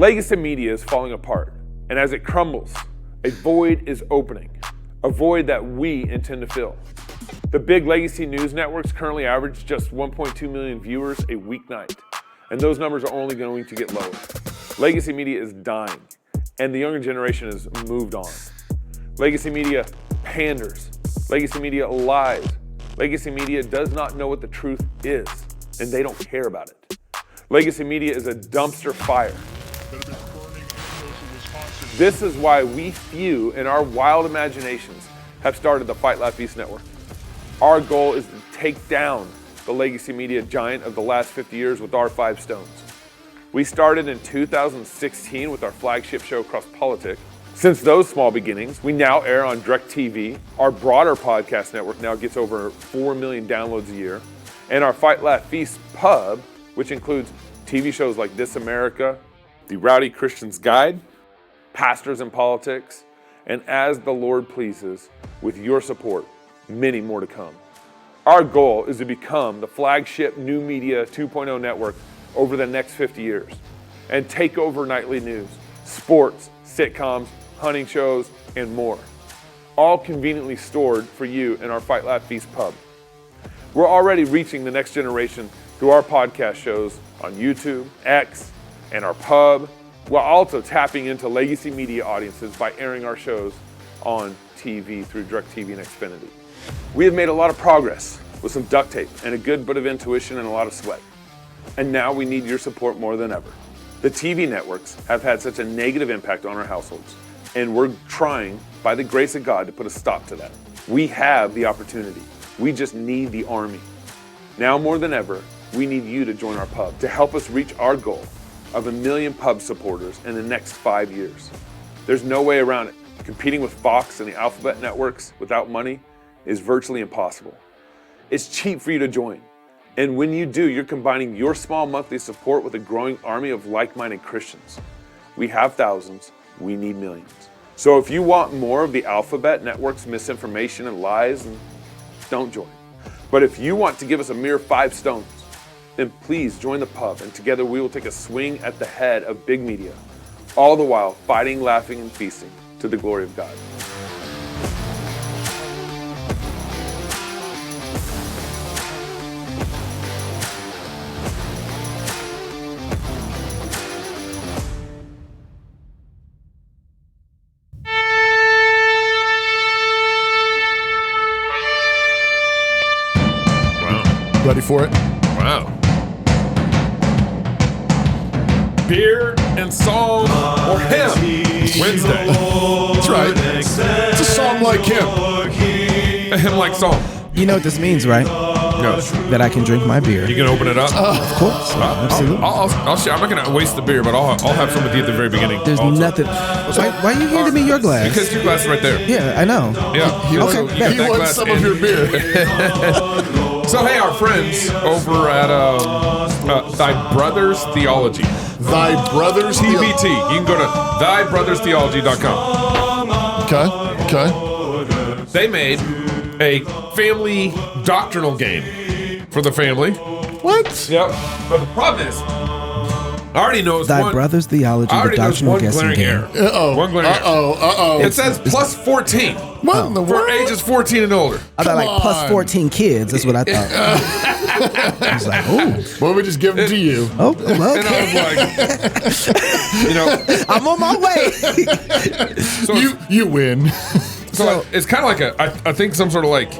Legacy media is falling apart, and as it crumbles, a void is opening, a void that we intend to fill. The big legacy news networks currently average just 1.2 million viewers a weeknight, and those numbers are only going to get lower. Legacy media is dying, and the younger generation has moved on. Legacy media panders. Legacy media lies. Legacy media does not know what the truth is, and they don't care about it. Legacy media is a dumpster fire. This is why we few in our wild imaginations have started the Fight Laugh Feast Network. Our goal is to take down the legacy media giant of the last 50 years with our 5 stones. We started in 2016 with our flagship show, Cross Politic. Since those small beginnings, we now air on DirecTV. Our broader podcast network now gets over 4 million downloads a year. And our Fight Laugh Feast pub, which includes TV shows like This America, The Rowdy Christian's Guide, Pastors in Politics, and As the Lord Pleases, with your support, many more to come. Our goal is to become the flagship new media 2.0 network over the next 50 years and take over nightly news, sports, sitcoms, hunting shows, and more, all conveniently stored for you in our Fight Laugh Feast pub. We're already reaching the next generation through our podcast shows on YouTube, X, and our pub, while also tapping into legacy media audiences by airing our shows on TV through DirecTV and Xfinity. We have made a lot of progress with some duct tape and a good bit of intuition and a lot of sweat. And now we need your support more than ever. The TV networks have had such a negative impact on our households, and we're trying, by the grace of God, to put a stop to that. We have the opportunity. We just need the army. Now more than ever, we need you to join our pub to help us reach our goal of 1 million pub supporters in the next 5 years. There's no way around it. Competing with Fox and the Alphabet networks without money is virtually impossible. It's cheap for you to join. And when you do, you're combining your small monthly support with a growing army of like-minded Christians. We have thousands, we need millions. So if you want more of the Alphabet network's misinformation and lies, then don't join. But if you want to give us a mere 5 stones, then please join the pub, and together we will take a swing at the head of big media, all the while fighting, laughing, and feasting to the glory of God. Ready for it? Wow. Beer and song or hymn Wednesday. That's right. It's a song like him. A hymn like song. You know what this means, right? No. That I can drink my beer. You can open it up. Of course. Absolutely. I'll share. I'm not gonna waste the beer, but I'll have some with you at the very beginning. There's also. nothing. Why are you handing me your glass? Because your glass is right there. Yeah, I know. Yeah. He wants some of your beer. So hey, our friends over at Thy Brothers Theology. Thy Brothers TBT. You can go to thybrotherstheology.com. Okay. They made a family doctrinal game for the family. What? Yep. But the problem is, I already know it's Thy one. Brothers Theology, I the already know it's doctrinal one guessing glaring game. error. One glaring error. Uh-oh. It says plus 14 What in the for world? ages 14 and older. I thought like Come plus on. 14 kids. That's what I thought. I was like, oh, Well, we just give them to you. well, And I was like, I'm on my way. so You win. So it's kind of like I think some sort of like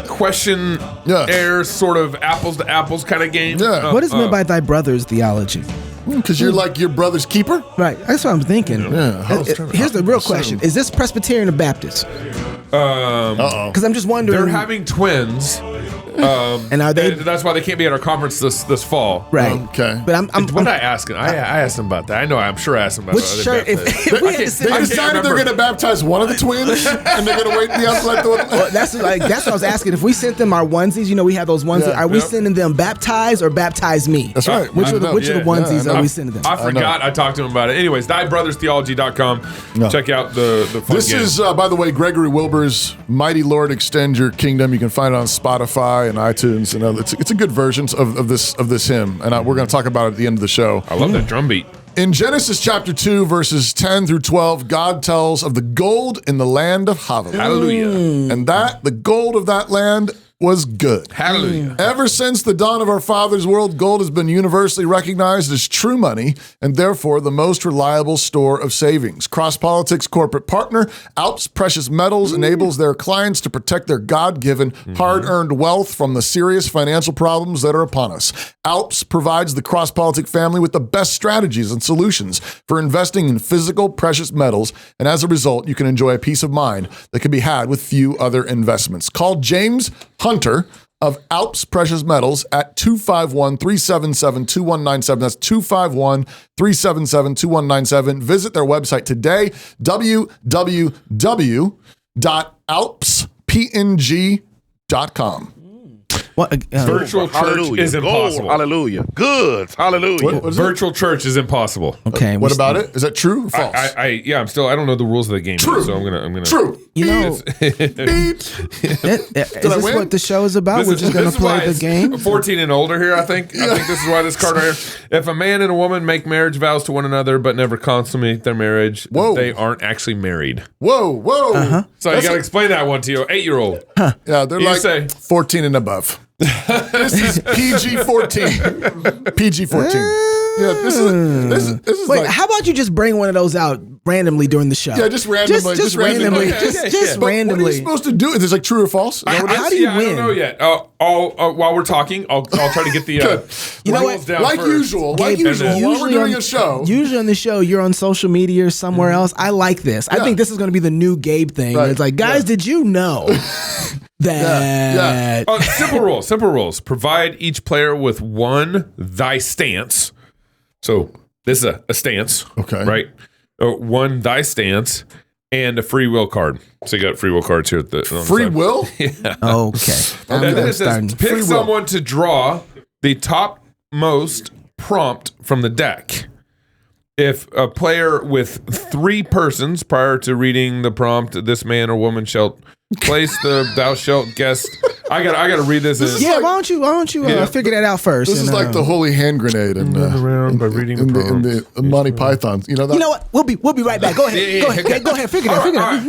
question air sort of apples to apples kind of game. Yeah. What is meant by Thy Brother's Theology? Because you're like your brother's keeper? Right, that's what I'm thinking. Yeah. Here's the real question: is this Presbyterian or Baptist? Because I'm just wondering. They're having twins. And are they? That's why they can't be at our conference this fall. Right. Okay. But I'm What did I ask him? I asked him about that. I know. I'm sure I asked him about which that. shirt? If we had to sit They decided they're going to baptize one of the twins, and they're going to wait the outside door. Well, that's what I was asking. If we sent them our onesies, we have those onesies. Yeah. Are we Yep. sending them baptize or baptize me? That's right. Which of the onesies I are know. we sending them? I forgot. I talked to him about it. Anyways, thybrotherstheology.com. No. Check out the fun This game. is, by the way, Gregory Wilbur's Mighty Lord Extend Your Kingdom. You can find it on Spotify and iTunes and other. It's a good version of this hymn, and we're going to talk about it at the end of the show. I love that drum beat. In Genesis chapter 2, verses 10 through 12, God tells of the gold in the land of Havilah. Hallelujah. And the gold of that land was good. Hallelujah. Ever since the dawn of our father's world, gold has been universally recognized as true money and therefore the most reliable store of savings. Cross Politics corporate partner Alps Precious Metals enables their clients to protect their God-given, hard-earned wealth from the serious financial problems that are upon us. Alps provides the Cross Politics family with the best strategies and solutions for investing in physical precious metals, and as a result, you can enjoy a peace of mind that can be had with few other investments. Call James Hunter of Alps Precious Metals at 251-377-2197. That's 251-377-2197. Visit their website today, www.alpspng.com. Virtual church is impossible. Hallelujah. Good. Hallelujah. Virtual church is impossible. Okay. What about it? Is that true or false? I don't know the rules of the game. True. Yet, so I'm gonna. True. You know, is this what the show is about? We're just going to play the game? 14 and older here, I think. I think this is why this card right here. If a man and a woman make marriage vows to one another but never consummate their marriage, they aren't actually married. Whoa. So you got to explain that one to your 8-year-old. Yeah, they're 14 and above. This is PG-14. PG-14. Yeah, this is Wait, like, how about you just bring one of those out randomly during the show? yeah, just randomly. Just randomly. Okay, Just But randomly. What are you supposed to do? Is this like true or false? Is that what it is? How do you I win? don't know yet. While we're talking, I'll try to get the You know rules what? down Like first. usual, Gabe, while we're doing a show. Usually on the show, you're on social media or somewhere else. I like this. I think this is going to be the new Gabe thing. Right. It's like, guys, did you know that? Simple rules. Provide each player with one thy stance. So this is a stance. Okay. Right? One thy stance and a free will card. So you got free will cards here at the on the Free side. will? Okay. And then it says pick Free will. someone to draw the topmost prompt from the deck. If a player with 3 persons prior to reading the prompt, this man or woman shall place the thou shalt guess. I gotta read this. Yeah, why don't you figure that out first? This is like the holy hand grenade in around by reading the prompt. the Monty Python. You know that? You know what? We'll be right back. Go ahead. Go ahead. Figure it out.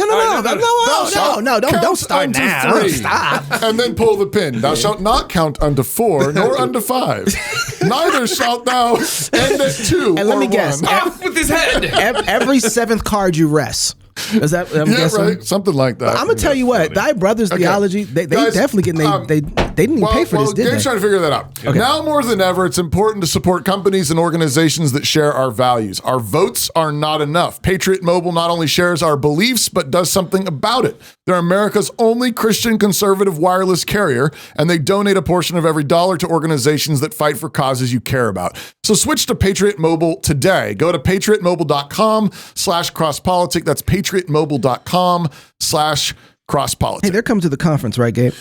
No. Don't start unto now. 3. Stop. And then pull the pin. Thou shalt not count unto 4 nor unto 5. Neither shalt thou end at 2 And let or me guess. 1. Off with his head. Every 7th card you rest. Is that? I'm Yeah, guessing. right. Something like that. I'm gonna tell you what. Thy brothers' theology. They Guys, definitely getting. They didn't even pay for this, did Gabe's they? trying to figure that out. Now more than ever, it's important to support companies and organizations that share our values. Our votes are not enough. Patriot Mobile not only shares our beliefs, but does something about it. They're America's only Christian conservative wireless carrier, and they donate a portion of every dollar to organizations that fight for causes you care about. So switch to Patriot Mobile today. Go to patriotmobile.com/crosspolitic. That's patriotmobile.com/crosspolitic. Hey, they're coming to the conference, right, Gabe?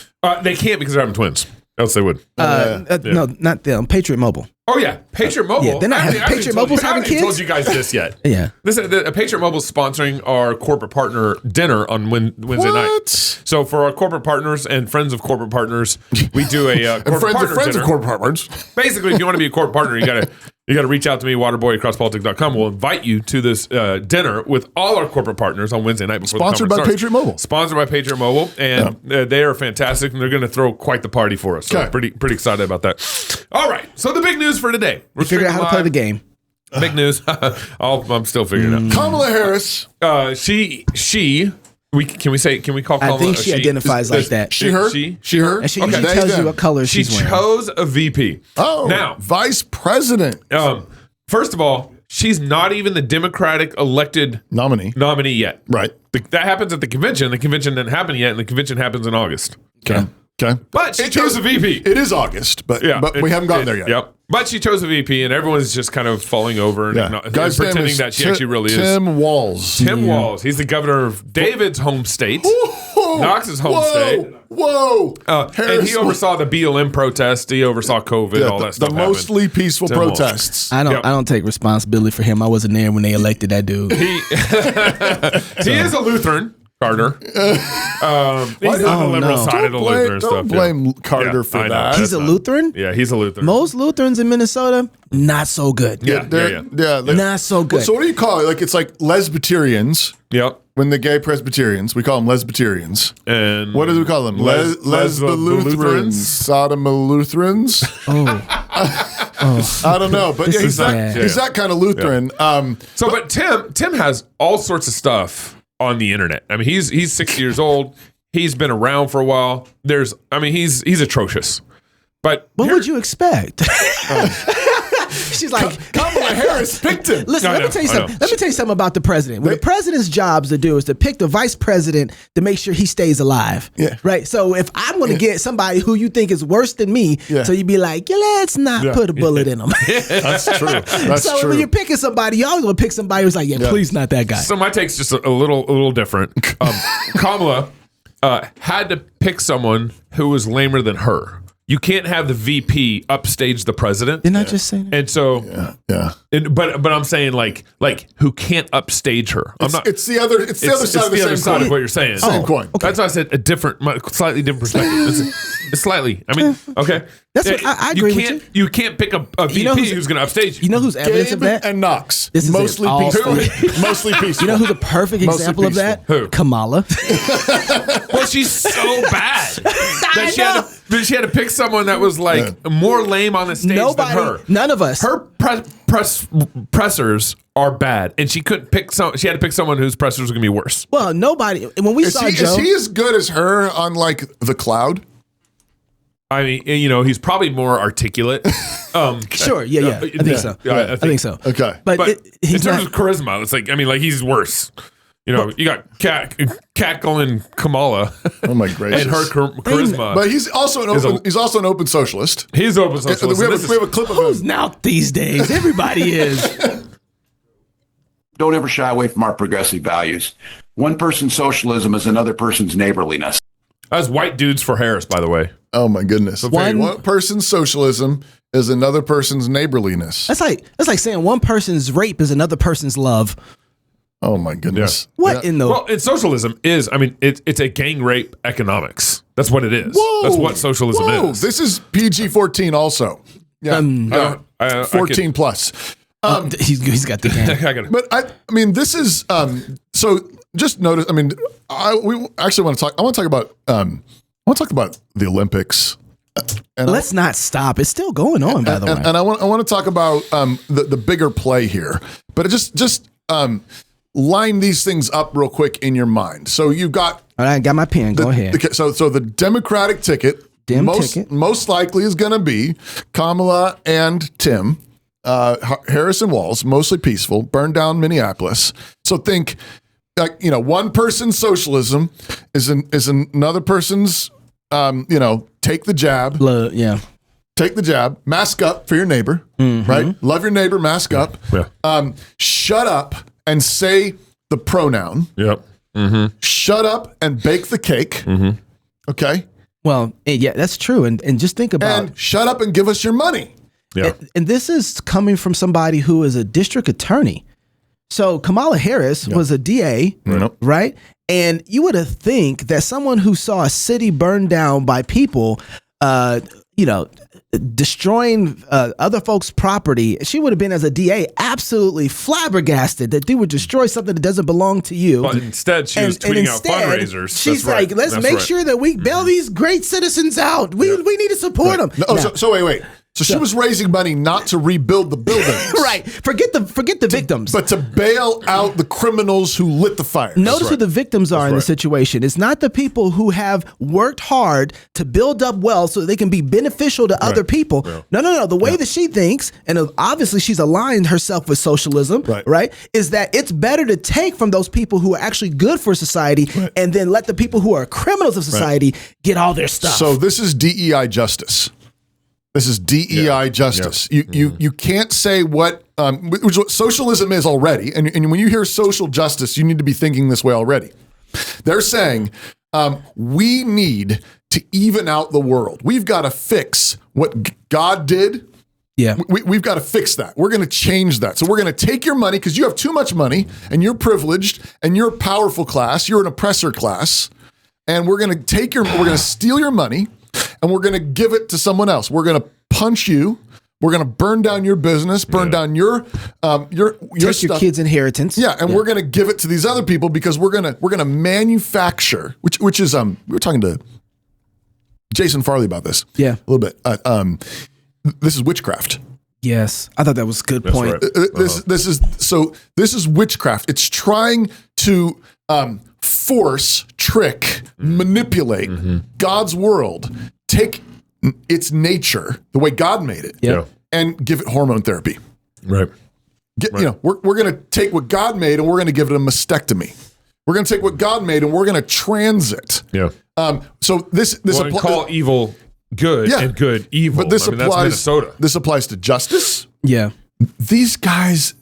They can't because they're having twins. Else they would. No, not them. Patriot Mobile. Oh yeah, Patriot Mobile. Yeah, they're not having- Patriot Mobile's having I haven't told kids? you guys this yet. Yeah. Patriot Mobile's sponsoring our corporate partner dinner on Wednesday night. What? So for our corporate partners and friends of corporate partners, we do a corporate partner friends dinner. of corporate partners. Basically, if you want to be a corporate partner, you gotta reach out to me, waterboy@crosspolitic.com. We'll invite you to this dinner with all our corporate partners on Wednesday night before Sponsored the by conference Patriot Mobile. starts. Sponsored by Patriot Mobile, and they are fantastic, and they're going to throw quite the party for us. So Okay. I'm pretty excited about that. All right, so the big news for today. We're Figure out how to play the game. Big news. I'm still figuring it out. Kamala Harris. She. Can we call Kamala? I think she identifies like that. She, her. She? She, her. And she Okay. usually They, tells you them. what color She she's wearing. chose a VP. Oh, Now, vice president first of all, she's not even the Democratic elected nominee. nominee yet. Right. That happens at the convention. The convention didn't happen yet, and the convention happens in August. Okay. But she chose a VP. It is August, but we haven't gotten there yet. Yep. But she chose a VP, and everyone's just kind of falling over and Guy's name pretending is that she actually really is. Tim Walz. Tim Walz. He's the governor of David's home state. Knox's home state. Whoa. And he oversaw the BLM protest. He oversaw COVID, all that stuff. The mostly peaceful Tim Walz. protests. I don't take responsibility for him. I wasn't there when they elected that dude. He is a Lutheran. Carter. He's on the liberal side of the Lutheran stuff. Don't blame Carter for that. He's a Lutheran? Yeah, he's a Lutheran. Most Lutherans in Minnesota, not so good. Yeah, not so good. So what do you call it? Like it's like Lesbiterians. Yep. When the gay Presbyterians, we call them Lesbiterians. And what do we call them? Lesba-Lutherans? Sodoma-Lutherans? I don't know, but yeah, he's that kind of Lutheran. Yeah. But Tim has all sorts of stuff on the internet. I mean, he's 60 years old. He's been around for a while. He's atrocious. But what would you expect? She's like, Kamala Harris picked him. Listen, let me tell you something. Let me tell you something about the president. What the president's job to do is to pick the vice president to make sure he stays alive. Yeah. Right. So if I'm going to get somebody who you think is worse than me, so you'd be like, let's not put a bullet in him. That's true. That's so true. when you're picking somebody, you always going to pick somebody who's like, please not that guy. So my take's just a little different. Kamala had to pick someone who was lamer than her. You can't have the VP upstage the president. Didn't I just say that? And so, but I'm saying like who can't upstage her? It's the other side of what you're saying. Same coin. Okay. That's why I said slightly different perspective. It's slightly. I mean, okay. That's what I agree with you. You can't pick a VP who's going to upstage you. You know who's evidence of that? And Knox. This is mostly peaceful. Mostly peaceful. You know who's a perfect example of that? Who? Kamala. Well, she's so bad that she had to pick someone that was like more lame on the stage than her. None of us. Her pressers are bad, and she couldn't pick She had to pick someone whose pressers were going to be worse. Well, nobody. When we saw Joe, is he as good as her on like The Cloud? I mean, he's probably more articulate. Sure, I think so. I think so. Okay, but in terms of charisma, it's like he's worse. You got cackling Kamala. Oh my gracious! And her charisma. But he's also an open socialist. He's an open socialist. We have a clip of who's now these days. Everybody is. Don't ever shy away from our progressive values. One person's socialism is another person's neighborliness. That's white dudes for Harris, by the way. Oh my goodness! One person's socialism is another person's neighborliness. That's like saying one person's rape is another person's love. Oh my goodness! Yeah. What in the? Well, socialism is. I mean, it's a gang rape economics. That's what it is. Whoa, that's what socialism is. This is PG-14 also. Yeah, 14 plus. He's got the gang. But I mean, this is so. Just notice. I mean, we actually want to talk. I want to talk about. I want to talk about the Olympics. And let's not stop. It's still going on, by the way. And I want to talk about the bigger play here. But just line these things up real quick in your mind. So you've got. All right, I got my pen. Go ahead. So the Democratic ticket. Most likely is going to be Kamala and Tim. Harris and Walz, mostly peaceful, burned down Minneapolis. So think, one person's socialism is another person's, take the jab. Take the jab, mask up for your neighbor, right? Love your neighbor, mask up. Yeah. Shut up and say the pronoun. Yep. Mm-hmm. Shut up and bake the cake. Mm-hmm. Okay? Well, yeah, that's true. And just think about... And shut up and give us your money. Yeah. And this is coming from somebody who is a district attorney. So Kamala Harris was a DA, right? And you would have think that someone who saw a city burned down by people, destroying other folks' property, she would have been, as a DA, absolutely flabbergasted that they would destroy something that doesn't belong to you. But instead, she was tweeting out fundraisers. She's like, let's make sure that we bail these great citizens out. We need to support them. No, so wait. So she was raising money not to rebuild the buildings. Right. Forget the victims. But to bail out the criminals who lit the fire. Notice who the victims are in the situation. It's not the people who have worked hard to build up wealth so they can be beneficial to other people. Yeah. No. The way that she thinks, and obviously she's aligned herself with socialism, right? Is that it's better to take from those people who are actually good for society and then let the people who are criminals of society get all their stuff. So this is DEI justice. This is DEI justice. Yeah. You can't say which is what socialism is already. And when you hear social justice, you need to be thinking this way already. They're saying we need to even out the world. We've got to fix what God did Yeah. We've got to fix that. We're going to change that. So we're going to take your money because you have too much money and you're privileged and you're a powerful class. You're an oppressor class. And we're going to steal your money and we're going to give it to someone else. We're going to punch you. We're going to burn down your business, burn down your Take stuff. your kids' inheritance. Yeah, and we're going to give it to these other people because we're going to manufacture, which is we were talking to Jason Farley about this. Yeah, a little bit. This is witchcraft. Yes, I thought that was a good point. Right. This is witchcraft. It's trying to force, trick, manipulate God's world, take its nature, the way God made it, and give it hormone therapy. Right. You know, we're going to take what God made and we're going to give it a mastectomy. We're going to take what God made and we're going to transit. Yeah. So this call evil good and good evil. But this that's applies. Minnesota. This applies to justice. Yeah. These guys,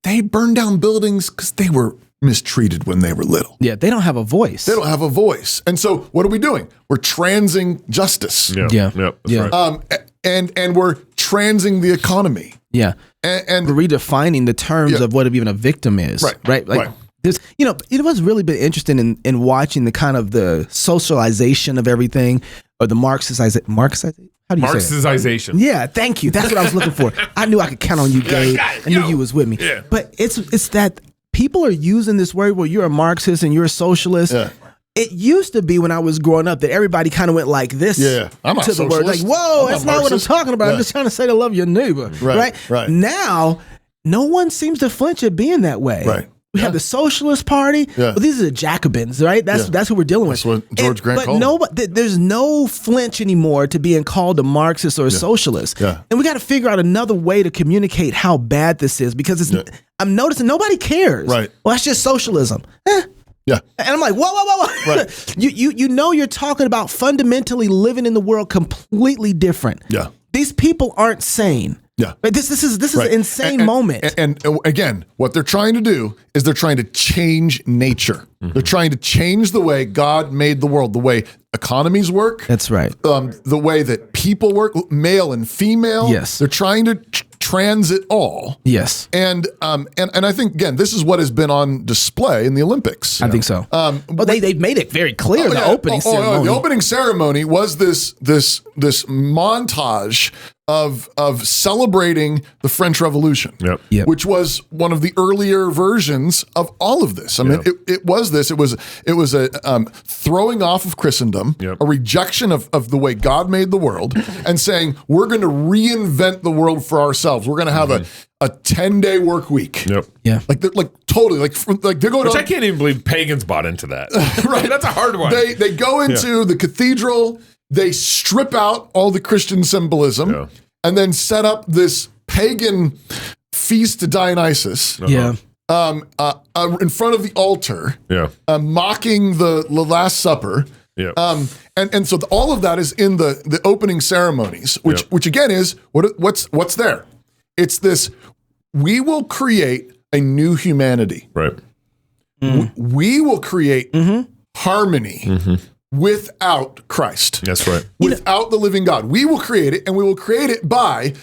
they burn down buildings because they were mistreated when they were little. Yeah, they don't have a voice. They don't have a voice. And so what are we doing? We're transing justice. Yeah. That's right. And we're transing the economy. Yeah. And we're redefining the terms of what even a victim is. Right. Like this, it was really been interesting in watching the kind of the socialization of everything, or the Marxization. How do you say it? Marxization. Yeah, thank you. That's what I was looking for. I knew I could count on you, Gabe. I knew you was with me. Yeah. But it's that people are using this word, well, you're a Marxist and you're a socialist. Yeah. It used to be when I was growing up that everybody kind of went like this I'm to the word. Like, whoa, that's not what I'm talking about. I'm just trying to say to love your neighbor. Right. Now, no one seems to flinch at being that way. Right. We have the Socialist Party. Well, these are the Jacobins, right? That's who we're dealing with. That's what George Grant called them. But there's no flinch anymore to being called a Marxist or a socialist. Yeah. And we got to figure out another way to communicate how bad this is, because I'm noticing nobody cares. Right. Well, that's just socialism. Yeah. And I'm like, whoa. Right. You're talking about fundamentally living in the world completely different. Yeah. These people aren't sane. Yeah. Right? This is an insane moment. And again, what they're trying to do is they're trying to change nature. They're trying to change the way God made the world, the way economies work. That's right. The way that people work, male and female. Yes. They're trying to transit all. Yes. And I think, again, this is what has been on display in the Olympics. I think so. They've made it very clear, the opening ceremony. The opening ceremony was this montage of celebrating the French Revolution, which was one of the earlier versions of all of this. I mean, it was a throwing off of Christendom, a rejection of the way God made the world, and saying we're going to reinvent the world for ourselves. We're going to have a 10-day work week. Yeah. Like totally like they're going. Which I can't even believe pagans bought into that. Right. That's a hard one. They go into the cathedral. They strip out all the Christian symbolism and then set up this pagan feast to Dionysus. In front of the altar. Mocking the Last Supper. And so all of that is in the opening ceremonies, which again is what's there. It's this: we will create a new humanity. Right. We will create harmony without Christ. That's right. Without the living God. We will create it, and we will create it by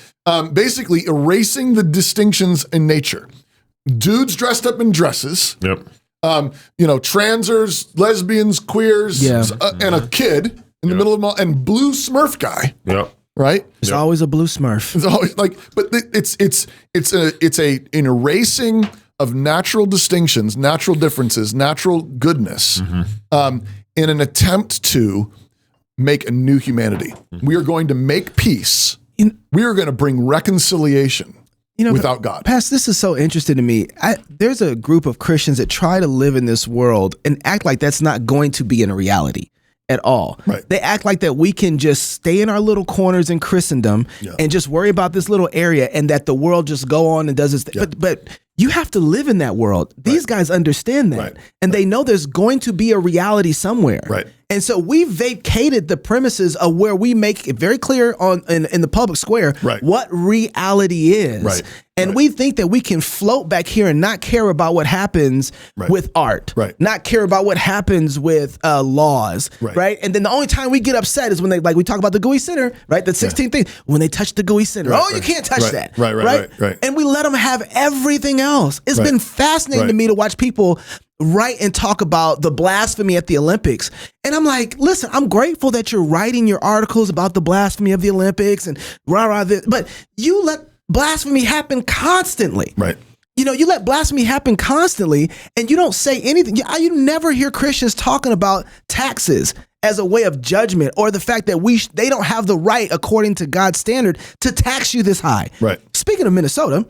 basically erasing the distinctions in nature. Dudes dressed up in dresses. Transers, lesbians, queers, and a kid in the middle of them all, and blue Smurf guy. Right? There's always a blue Smurf. It's always but it's an erasing of natural distinctions, natural differences, natural goodness, in an attempt to make a new humanity. We are going to make peace. We are going to bring reconciliation without God. Pastor, this is so interesting to me. There's a group of Christians that try to live in this world and act like that's not going to be in a reality at all. Right. They act like that we can just stay in our little corners in Christendom and just worry about this little area, and that the world just go on and does its thing. But you have to live in that world. These guys understand that. And they know there's going to be a reality somewhere. Right. And so we vacated the premises of where we make it very clear in the public square what reality is. Right. And we think that we can float back here and not care about what happens with art, not care about what happens with laws, right? And then the only time we get upset is when they, like we talk about the GUI Center, right? The 16th thing, when they touch the GUI Center. You can't touch that, right? And we let them have everything else. It's been fascinating to me to watch people write and talk about the blasphemy at the Olympics. And I'm like, listen, I'm grateful that you're writing your articles about the blasphemy of the Olympics and rah-rah this, but you let blasphemy happen constantly. You know, you let blasphemy happen constantly and you don't say anything. You never hear Christians talking about taxes as a way of judgment or the fact that they don't have the right, according to God's standard, to tax you this high. Speaking of Minnesota,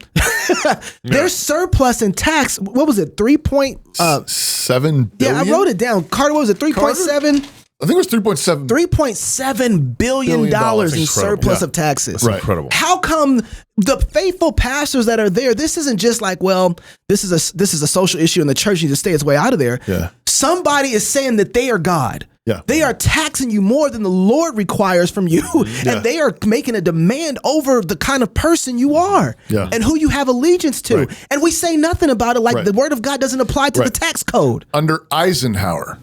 their surplus in tax, what was it, 3.7 billion? Yeah, I wrote it down. Carter, what was it, 3.7? I think it was 3.7. $3.7 billion in surplus of taxes. Incredible. How come the faithful pastors that are there, this isn't just like, well, this is a social issue and the church needs to stay its way out of there. Somebody is saying that they are God. They are taxing you more than the Lord requires from you. And they are making a demand over the kind of person you are and who you have allegiance to. And we say nothing about it, like the word of God doesn't apply to the tax code. Under Eisenhower,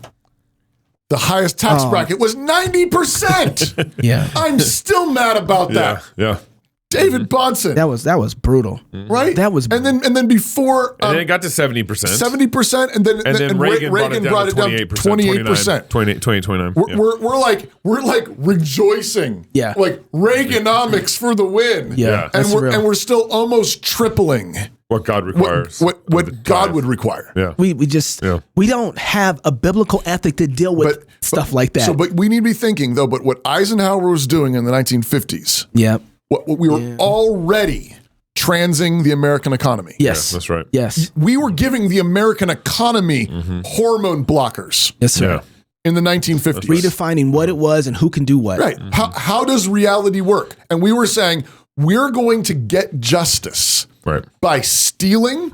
the highest tax bracket was 90%. I'm still mad about that. David Bonson. That was brutal. Right? That was and then before and then it got to 70%. 70%, and then Reagan brought it down to 28%. 29. We're like rejoicing. Like Reaganomics for the win. And we're still almost tripling what God requires. What God would require. We don't have a biblical ethic to deal with stuff like that. But we need to be thinking though, but what Eisenhower was doing in the 1950s. What we were already transing the American economy. Yes. That's right. Yes. We were giving the American economy hormone blockers. Yes, sir. In the 1950s. Redefining what it was and who can do what. Right. How does reality work? And we were saying, we're going to get justice by stealing.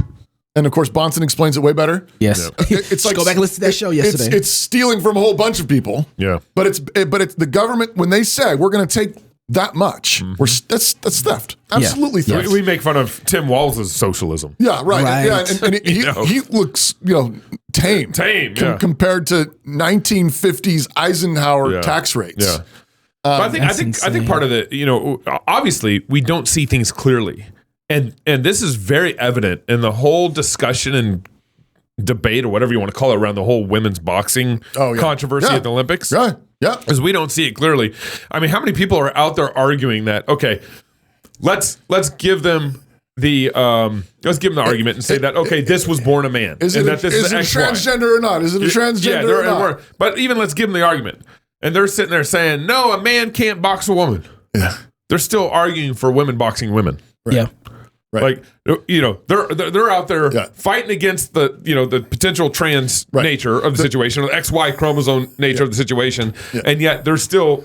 And of course, Bonson explains it way better. Yes. It's like, go back and listen to that show yesterday. It's stealing from a whole bunch of people. But it's the government, when they say, we're going to take that much. That's theft. Absolutely theft. We make fun of Tim Walz' socialism. Yeah, right. Yeah, and he looks, tame. Compared to 1950s Eisenhower tax rates. But I think part of the, obviously we don't see things clearly. And this is very evident in the whole discussion and debate or whatever you want to call it around the whole women's boxing controversy at the Olympics. Because we don't see it clearly. I mean, how many people are out there arguing that, okay, let's give them the argument and say that, okay, this was born a man. Is it transgender or not? Is it a transgender or not? But even let's give them the argument. And they're sitting there saying, no, a man can't box a woman. They're still arguing for women boxing women. Like, they're out there fighting against the potential trans nature of the situation, or the XY chromosome nature of the situation, and yet they're still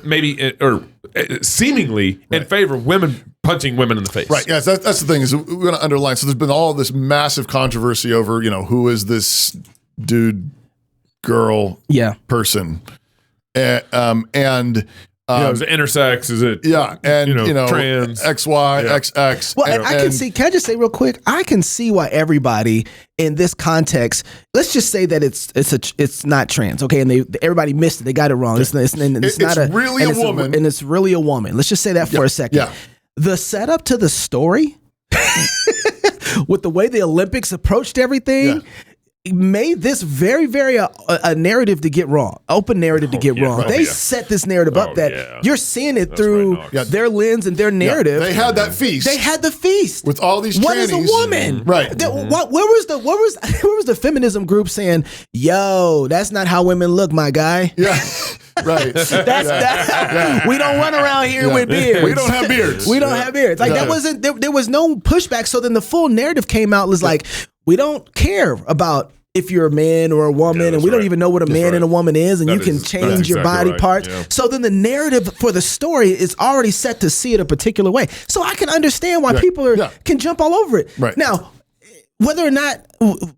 seemingly in favor of women punching women in the face. Right. Yes, that's the thing, is we're going to underline. So there's been all this massive controversy over, who is this dude, girl, person, and. Is it intersex? Is it trans? XY, XX. Well, can I just say real quick? I can see why everybody in this context, let's just say that it's not trans, okay? And everybody missed it. They got it wrong. It's really a woman. And it's really a woman. Let's just say that for a second. The setup to the story with the way the Olympics approached everything made this very, very a narrative to get wrong, open narrative to get wrong. They set this narrative up that you're seeing it through their lens and their narrative. They had that feast. They had the feast with all these trannies. What is a woman? Right. Where was the feminism group saying, "Yo, that's not how women look, my guy"? Right. We don't run around here with beards. We don't have beards. We don't have beards. Like that wasn't there was no pushback. So then the full narrative came out was like, we don't care about if you're a man or a woman, and we don't even know what a man and a woman is, and you can change your body parts. So then the narrative for the story is already set to see it a particular way. So I can understand why people can jump all over it. Right. Now, whether or not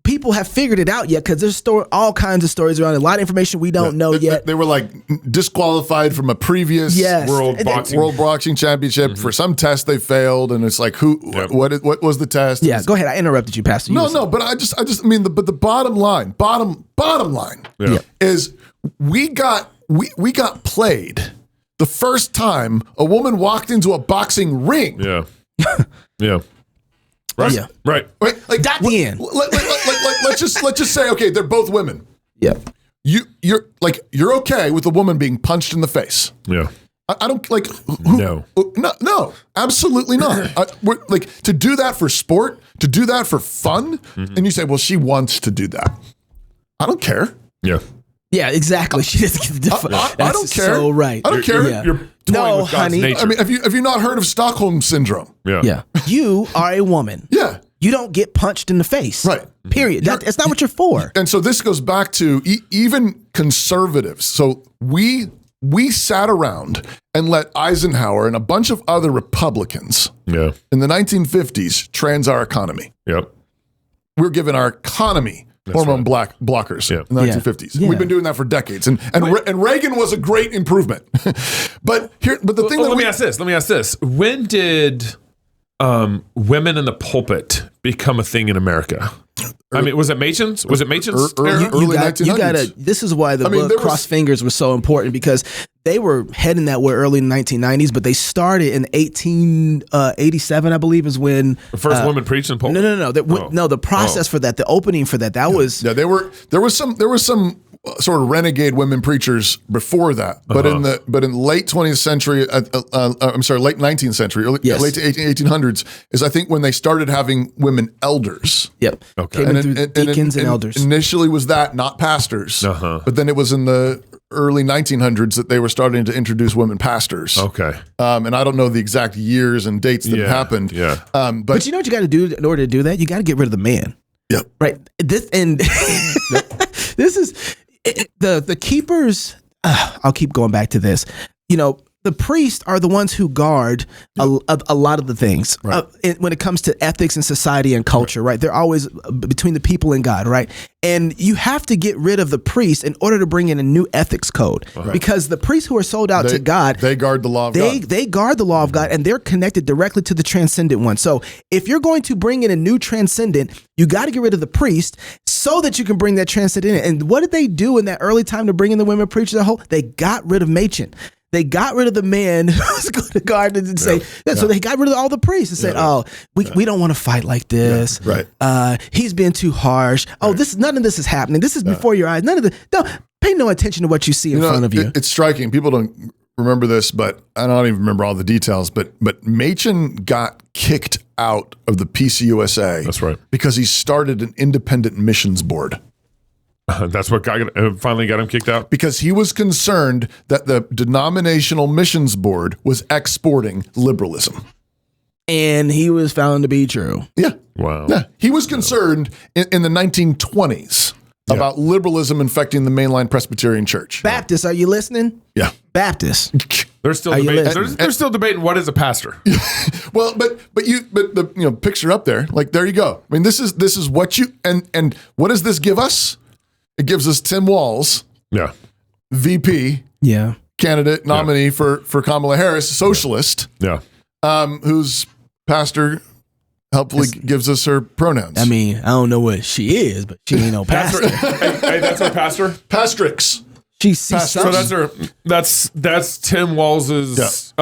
people have figured it out yet, because there's all kinds of stories around it. A lot of information we don't know yet. They were like disqualified from a previous World Boxing Championship for some test they failed, and it's like what was the test? Yeah, go ahead. I interrupted you, Pastor. No, but I just mean but the bottom line is we got played the first time a woman walked into a boxing ring. Yeah. Yeah. Right. Yeah. Right. Like Got the end. Let's just say, okay, they're both women. Yep. You're okay with a woman being punched in the face. Yeah. I don't like. No, absolutely not. To do that for sport, to do that for fun, and you say, well, she wants to do that. I don't care. Yeah. Yeah, exactly. She doesn't get I don't care. So right. I don't care. You're toying with God's honey. nature. I mean, have you not heard of Stockholm syndrome? Yeah. You are a woman. Yeah. You don't get punched in the face. Right. Period. That's not what you're for. And so this goes back to even conservatives. So we sat around and let Eisenhower and a bunch of other Republicans in the 1950s trans our economy. Yep. We're giving our economy hormone blockers in the 1950s. Yeah. We've been doing that for decades, and Reagan was a great improvement. but the thing. Let me ask this: when did women in the pulpit become a thing in America? I mean, was it Machen's? Was it Machen's? Early 1900s. This is why the book Cross Fingers was so important, because they were heading that way early in the 1990s, but they started in 1887, I believe, is when The first woman preached in pulpit? No, the process for that, the opening for that was... Yeah, there was some sort of renegade women preachers before that, but in late 20th century, late 19th century, late 1800s is I think when they started having women elders. Yep. Okay. Came in through deacons and elders. Initially was that, not pastors. But then it was in the early 1900s that they were starting to introduce women pastors. Okay. And I don't know the exact years and dates that happened. Yeah. But you know what you got to do in order to do that? You got to get rid of the man. Yeah. Right. This is the keepers. I'll keep going back to this. The priests are the ones who guard a lot of the things when it comes to ethics and society and culture, right? They're always between the people and God, right? And you have to get rid of the priest in order to bring in a new ethics code, because the priests who are sold out to God, they guard the law of God. They guard the law of God, and they're connected directly to the transcendent one. So if you're going to bring in a new transcendent, you got to get rid of the priest so that you can bring that transcendent in. And what did they do in that early time to bring in the women preachers? They got rid of Machen. They got rid of the man who's going to guard and say, so they got rid of all the priests and said, we don't want to fight like this. Yeah, right. He's been too harsh. None of this is happening. This is before your eyes. None of this. Don't pay no attention to what you see in front of you. It's striking. People don't remember this, but I don't even remember all the details, but Machen got kicked out of the PCUSA. That's right. Because he started an independent missions board. That's what finally got him kicked out? Because he was concerned that the denominational missions board was exporting liberalism. And he was found to be true. Yeah. Wow. Yeah. He was concerned in the 1920s about liberalism infecting the mainline Presbyterian Church. Baptists, are you listening? Yeah. Baptists. They're still debating. They're still debating what is a pastor. Well, but the picture up there, like there you go. I mean, this is what you and what does this give us? It gives us Tim Walz, VP, candidate nominee for Kamala Harris, socialist, whose pastor helpfully gives us her pronouns. I mean, I don't know what she is, but she ain't no pastor. Hey, that's her pastor? Pastrix. So that's her. That's Tim Walz's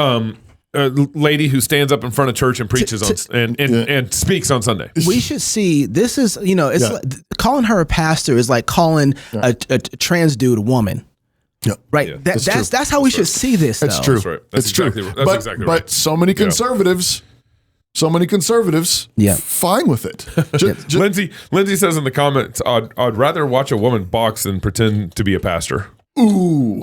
lady who stands up in front of church and preaches and speaks on Sunday. We should see. This is like, calling her a pastor is like calling a trans dude a woman. Yeah. Right. Yeah, that's how we should see this. That's though. true. That's right. That's exactly true. That's exactly right. But so many conservatives. So many conservatives, fine with it. Lindsay says in the comments, I'd rather watch a woman box than pretend to be a pastor. Ooh.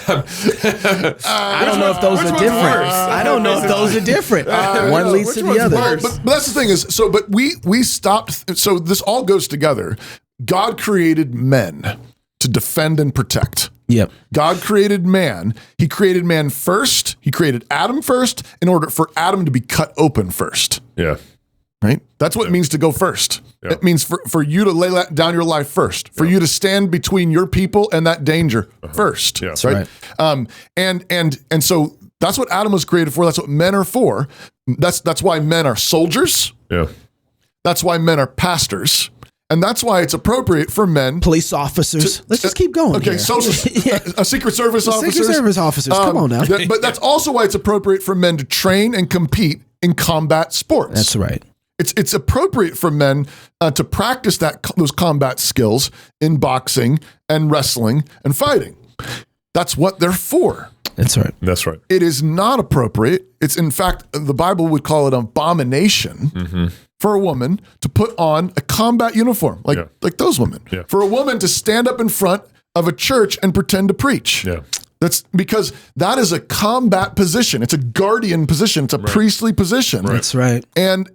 I don't know if those are different. I don't know if those are different. One leads to the other. But that's the thing is, but we stopped. So this all goes together. God created men to defend and protect. Yep. God created man. He created man first. He created Adam first in order for Adam to be cut open first. Yeah. right? That's what it means to go first. Yeah. It means for you to lay down your life first, for you to stand between your people and that danger first. Yeah. That's right. And so that's what Adam was created for. That's what men are for. That's why men are soldiers. Yeah. That's why men are pastors. And that's why it's appropriate for men. Police officers. Let's just keep going. Okay, here. Secret Service officers. Secret Service officers. Come on now. But that's also why it's appropriate for men to train and compete in combat sports. That's right. It's appropriate for men to practice those combat skills in boxing and wrestling and fighting. That's what they're for. That's right. That's right. It is not appropriate. It's, in fact, the Bible would call it an abomination for a woman to put on a combat uniform, like those women. Yeah. For a woman to stand up in front of a church and pretend to preach. Yeah. That's because that is a combat position. It's a guardian position. It's a priestly position. That's right. And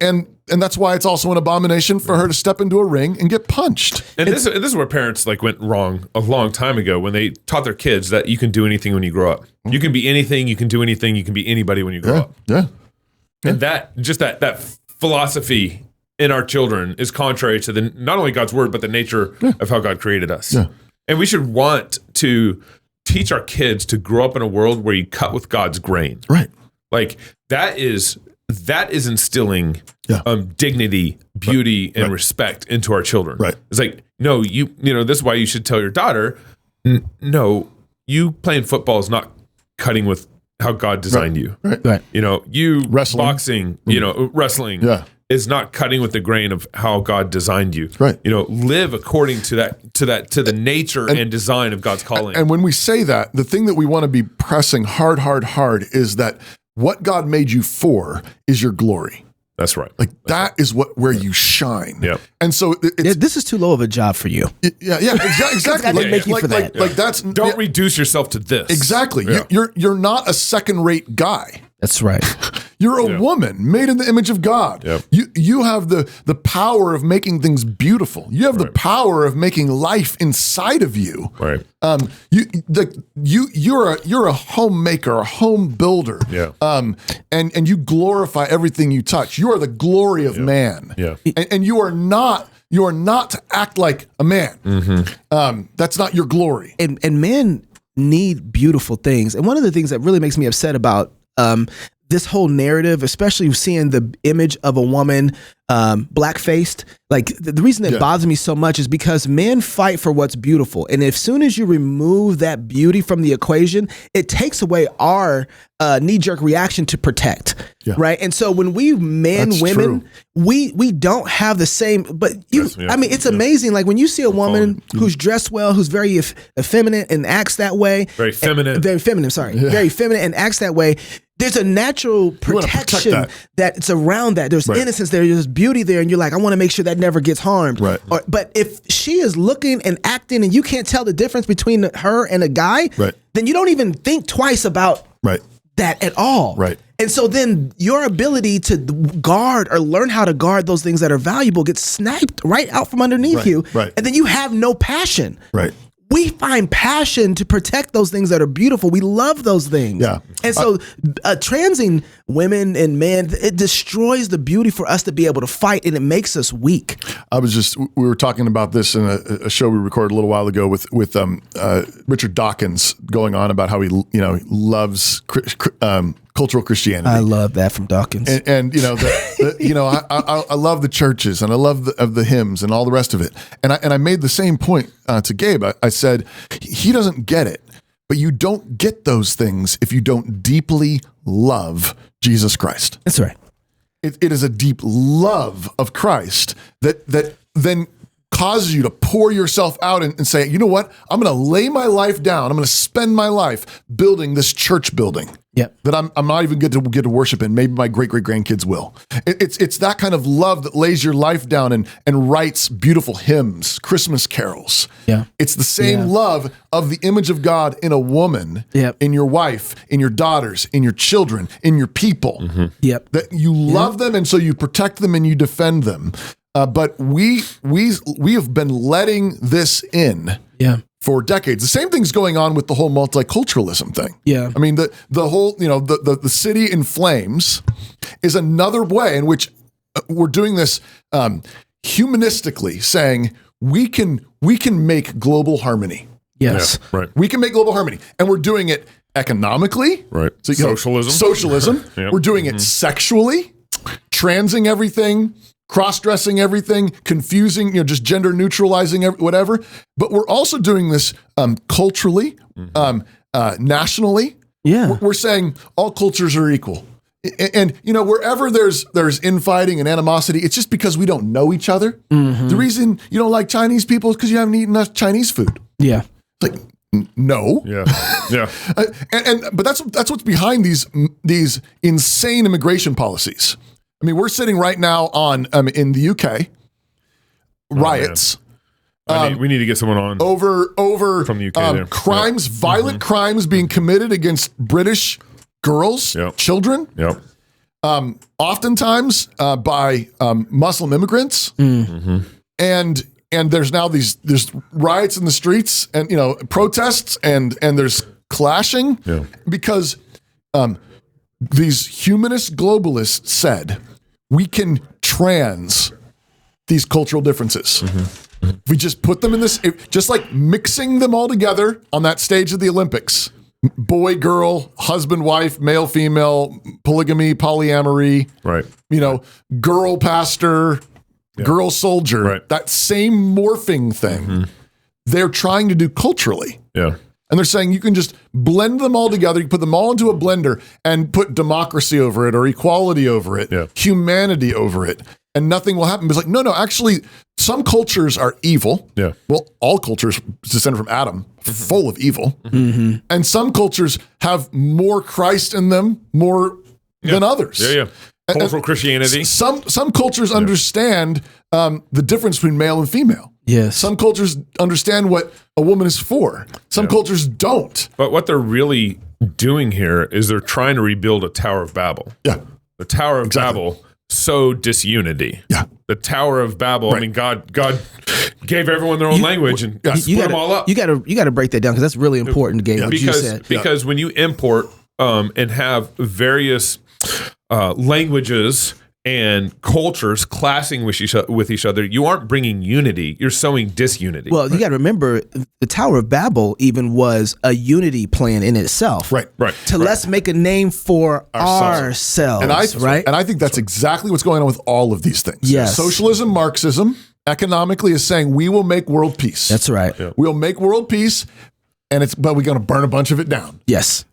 that's why it's also an abomination for her to step into a ring and get punched. And this is where parents went wrong a long time ago when they taught their kids that you can do anything when you grow up. You can be anything, you can do anything, you can be anybody when you grow up. Yeah. And that philosophy in our children is contrary to not only God's word, but the nature of how God created us. Yeah. And we should want to teach our kids to grow up in a world where you cut with God's grain. Right. Like that is instilling dignity, beauty, and respect into our children. Right. It's like, no, you know, this is why you should tell your daughter, no, you playing football is not cutting with how God designed you. Right. You know, you Wrestling. boxing, you know, wrestling is not cutting with the grain of how God designed you. Right. You know, live according to the nature and design of God's calling. And when we say that, the thing that we want to be pressing hard is that what God made you for is your glory. That's right. Like that is where you shine. Yeah. And so This is too low of a job for you. Exactly. They make you for that. Like that's Don't reduce yourself to this. exactly. Yeah. You're not a second-rate guy. That's right. You're a woman made in the image of God. Yep. You have the power of making things beautiful. You have the power of making life inside of you. Right. You're a homemaker, a home builder. Yeah. And you glorify everything you touch. You are the glory of man. Yeah. And you are not to act like a man. Mm-hmm. That's not your glory. And men need beautiful things. And one of the things that really makes me upset about this whole narrative, especially seeing the image of a woman black-faced, like the reason it bothers me so much is because men fight for what's beautiful. And as soon as you remove that beauty from the equation, it takes away our knee-jerk reaction to protect. Yeah. Right. And so when we women, we don't have the same, but I mean, it's amazing. Like when you see a woman who's dressed well, who's very effeminate and acts that way. Very feminine. Very feminine and acts that way. There's a natural protection that's around that. There's innocence there. There's beauty there. And you're like, I want to make sure that never gets harmed. Right. But if she is looking and acting and you can't tell the difference between her and a guy, then you don't even think twice about that at all. Right. And so then your ability to guard or learn how to guard those things that are valuable gets sniped right out from underneath you. Right. And then you have no passion. Right. We find passion to protect those things that are beautiful. We love those things. Yeah. And so transing women and men, it destroys the beauty for us to be able to fight, and it makes us weak. We were talking about this in a show we recorded a little while ago with Richard Dawkins, going on about how he loves cultural Christianity. I love that from Dawkins. And I love the churches and I love the hymns and all the rest of it. And I made the same point to Gabe. I said, he doesn't get it, but you don't get those things if you don't deeply love Jesus Christ. That's right. It is a deep love of Christ that then causes you to pour yourself out and say, you know what? I'm going to lay my life down. I'm going to spend my life building this church building. Yep. That I'm not even get to worship in. Maybe my great-great-grandkids will. It's that kind of love that lays your life down and writes beautiful hymns, Christmas carols. Yeah. It's the same love of the image of God in a woman, in your wife, in your daughters, in your children, in your people. Mm-hmm. Yep. That you love them, and so you protect them and you defend them. But we have been letting this in. Yeah. For decades. The same thing's going on with the whole multiculturalism thing. Yeah. I mean, the whole, the city in flames is another way in which we're doing this humanistically, saying we can make global harmony. Yes. Yeah, right. We can make global harmony, and we're doing it economically. Right. So, Socialism. Socialism. Yep. We're doing it sexually, transing everything, cross-dressing everything, confusing, just gender neutralizing whatever. But we're also doing this culturally, nationally. Yeah. We're saying all cultures are equal. And wherever there's infighting and animosity, it's just because we don't know each other. The reason you don't like Chinese people is because you haven't eaten enough Chinese food. Yeah. It's like, no. Yeah. Yeah. But that's what's behind these insane immigration policies. I mean, we're sitting right now on in the UK riots. We need to get someone on over from the UK there. Crimes, violent crimes being committed against British girls, children. Yep. Oftentimes by Muslim immigrants, and there's now there's riots in the streets and protests and there's clashing because these humanist globalists said we can trans these cultural differences. If we just put them in this, just like mixing them all together on that stage of the Olympics. Boy, girl, husband, wife, male, female, polygamy, polyamory, right? Girl pastor, girl soldier, right. That same morphing thing they're trying to do culturally. Yeah. And they're saying you can just blend them all together, you put them all into a blender and put democracy over it or equality over it, humanity over it, and nothing will happen. But it's like, no, actually, some cultures are evil. Yeah. Well, all cultures descended from Adam, full of evil. And some cultures have more Christ in them, more than others. Yeah, yeah. Cultural Christianity. Some cultures understand the difference between male and female. Yes. Some cultures understand what a woman is for. Some cultures don't. But what they're really doing here is they're trying to rebuild a Tower of Babel. Yeah. The Tower of Babel sowed disunity. Yeah. The Tower of Babel. Right. I mean, God gave everyone their own language and split them all up. You got to break that down because that's really important, Gabe. What you said. Because when you import and have various languages and cultures clashing with each other, you aren't bringing unity. You're sowing disunity. Well, you got to remember, the Tower of Babel even was a unity plan in itself. Right. Let's make a name for ourselves. And I think that's exactly what's going on with all of these things. Yes. Socialism, Marxism, economically is saying we will make world peace. That's right. Yeah. We'll make world peace, but we're going to burn a bunch of it down. Yes.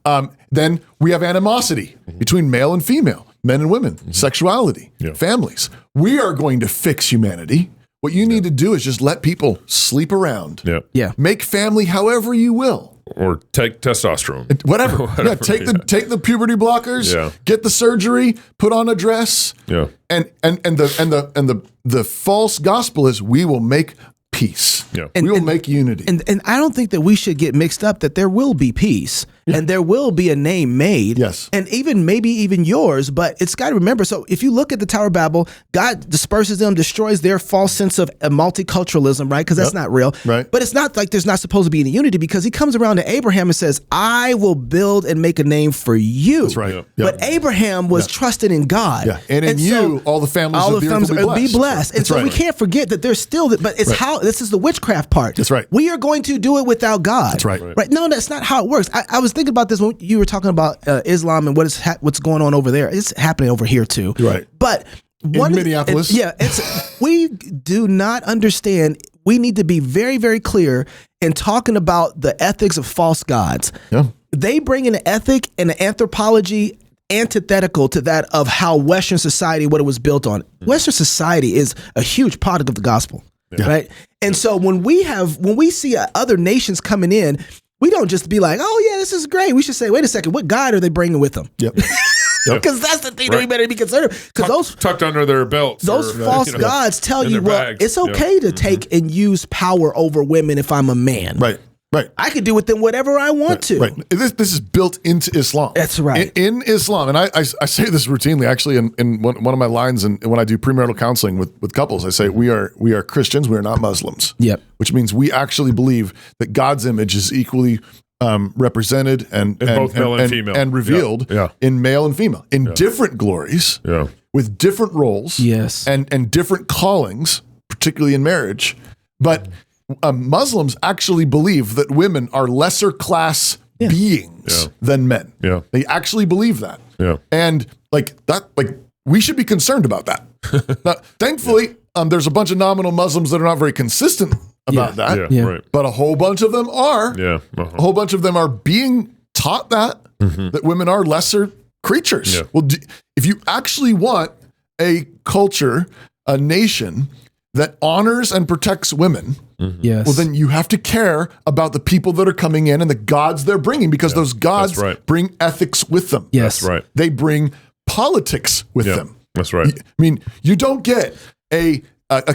Then we have animosity between male and female, men and women, sexuality, families. We are going to fix humanity. What you need to do is just let people sleep around. Yeah. Make family however you will. Or take testosterone. Whatever. Take the puberty blockers. Yeah. Get the surgery. Put on a dress. Yeah. And the false gospel is we will make peace. Yeah. We will make unity. And I don't think that we should get mixed up that there will be peace and there will be a name made. Yes. And maybe even yours, but it's got to remember. So if you look at the Tower of Babel, God disperses them, destroys their false sense of multiculturalism, right? Because that's not real. Right. But it's not like there's not supposed to be any unity because he comes around to Abraham and says, I will build and make a name for you. That's right. But Abraham was trusted in God. Yeah. And in you, all the families of the earth will be blessed. And so we can't forget that there's still, but it's how, this is the witchcraft part. That's right. We are going to do it without God. That's right. Right. No, that's not how it works. I was thinking about this when you were talking about Islam and what's going on over there. It's happening over here too. Right. But in Minneapolis. We do not understand. We need to be very, very clear in talking about the ethics of false gods. Yeah. They bring an ethic and an anthropology antithetical to that of how Western society, what it was built on. Western society is a huge product of the gospel. Yeah. Right. And so when we see other nations coming in, we don't just be like, oh yeah, this is great. We should say, wait a second, what God are they bringing with them? Yep. Because that's the thing that we better be concerned. Because those tucked under their belts, those false gods tell you, well, bags. It's okay to take and use power over women if I'm a man. Right. I can do with them whatever I want to. Right. This is built into Islam. That's right. In Islam, and I say this routinely, actually, in one of my lines, and when I do premarital counseling with couples, I say we are Christians, we are not Muslims. Yep. Which means we actually believe that God's image is equally represented and both male and female and revealed in male and female in different glories. Yeah. with different roles, Yes. and different callings, particularly in marriage. But Muslims actually believe that women are lesser class beings than men. Yeah. They actually believe that. Yeah. And we should be concerned about that. Now, thankfully, there's a bunch of nominal Muslims that are not very consistent about that. Yeah. Right. But a whole bunch of them are. Yeah. A whole bunch of them are being taught that women are lesser creatures. Yeah. Well, if you actually want a culture, a nation that honors and protects women, Yes. well, then you have to care about the people that are coming in and the gods they're bringing, because those gods that's right. bring ethics with them. Yes. That's right. They bring politics with Yeah. them. That's right. I mean, you don't get a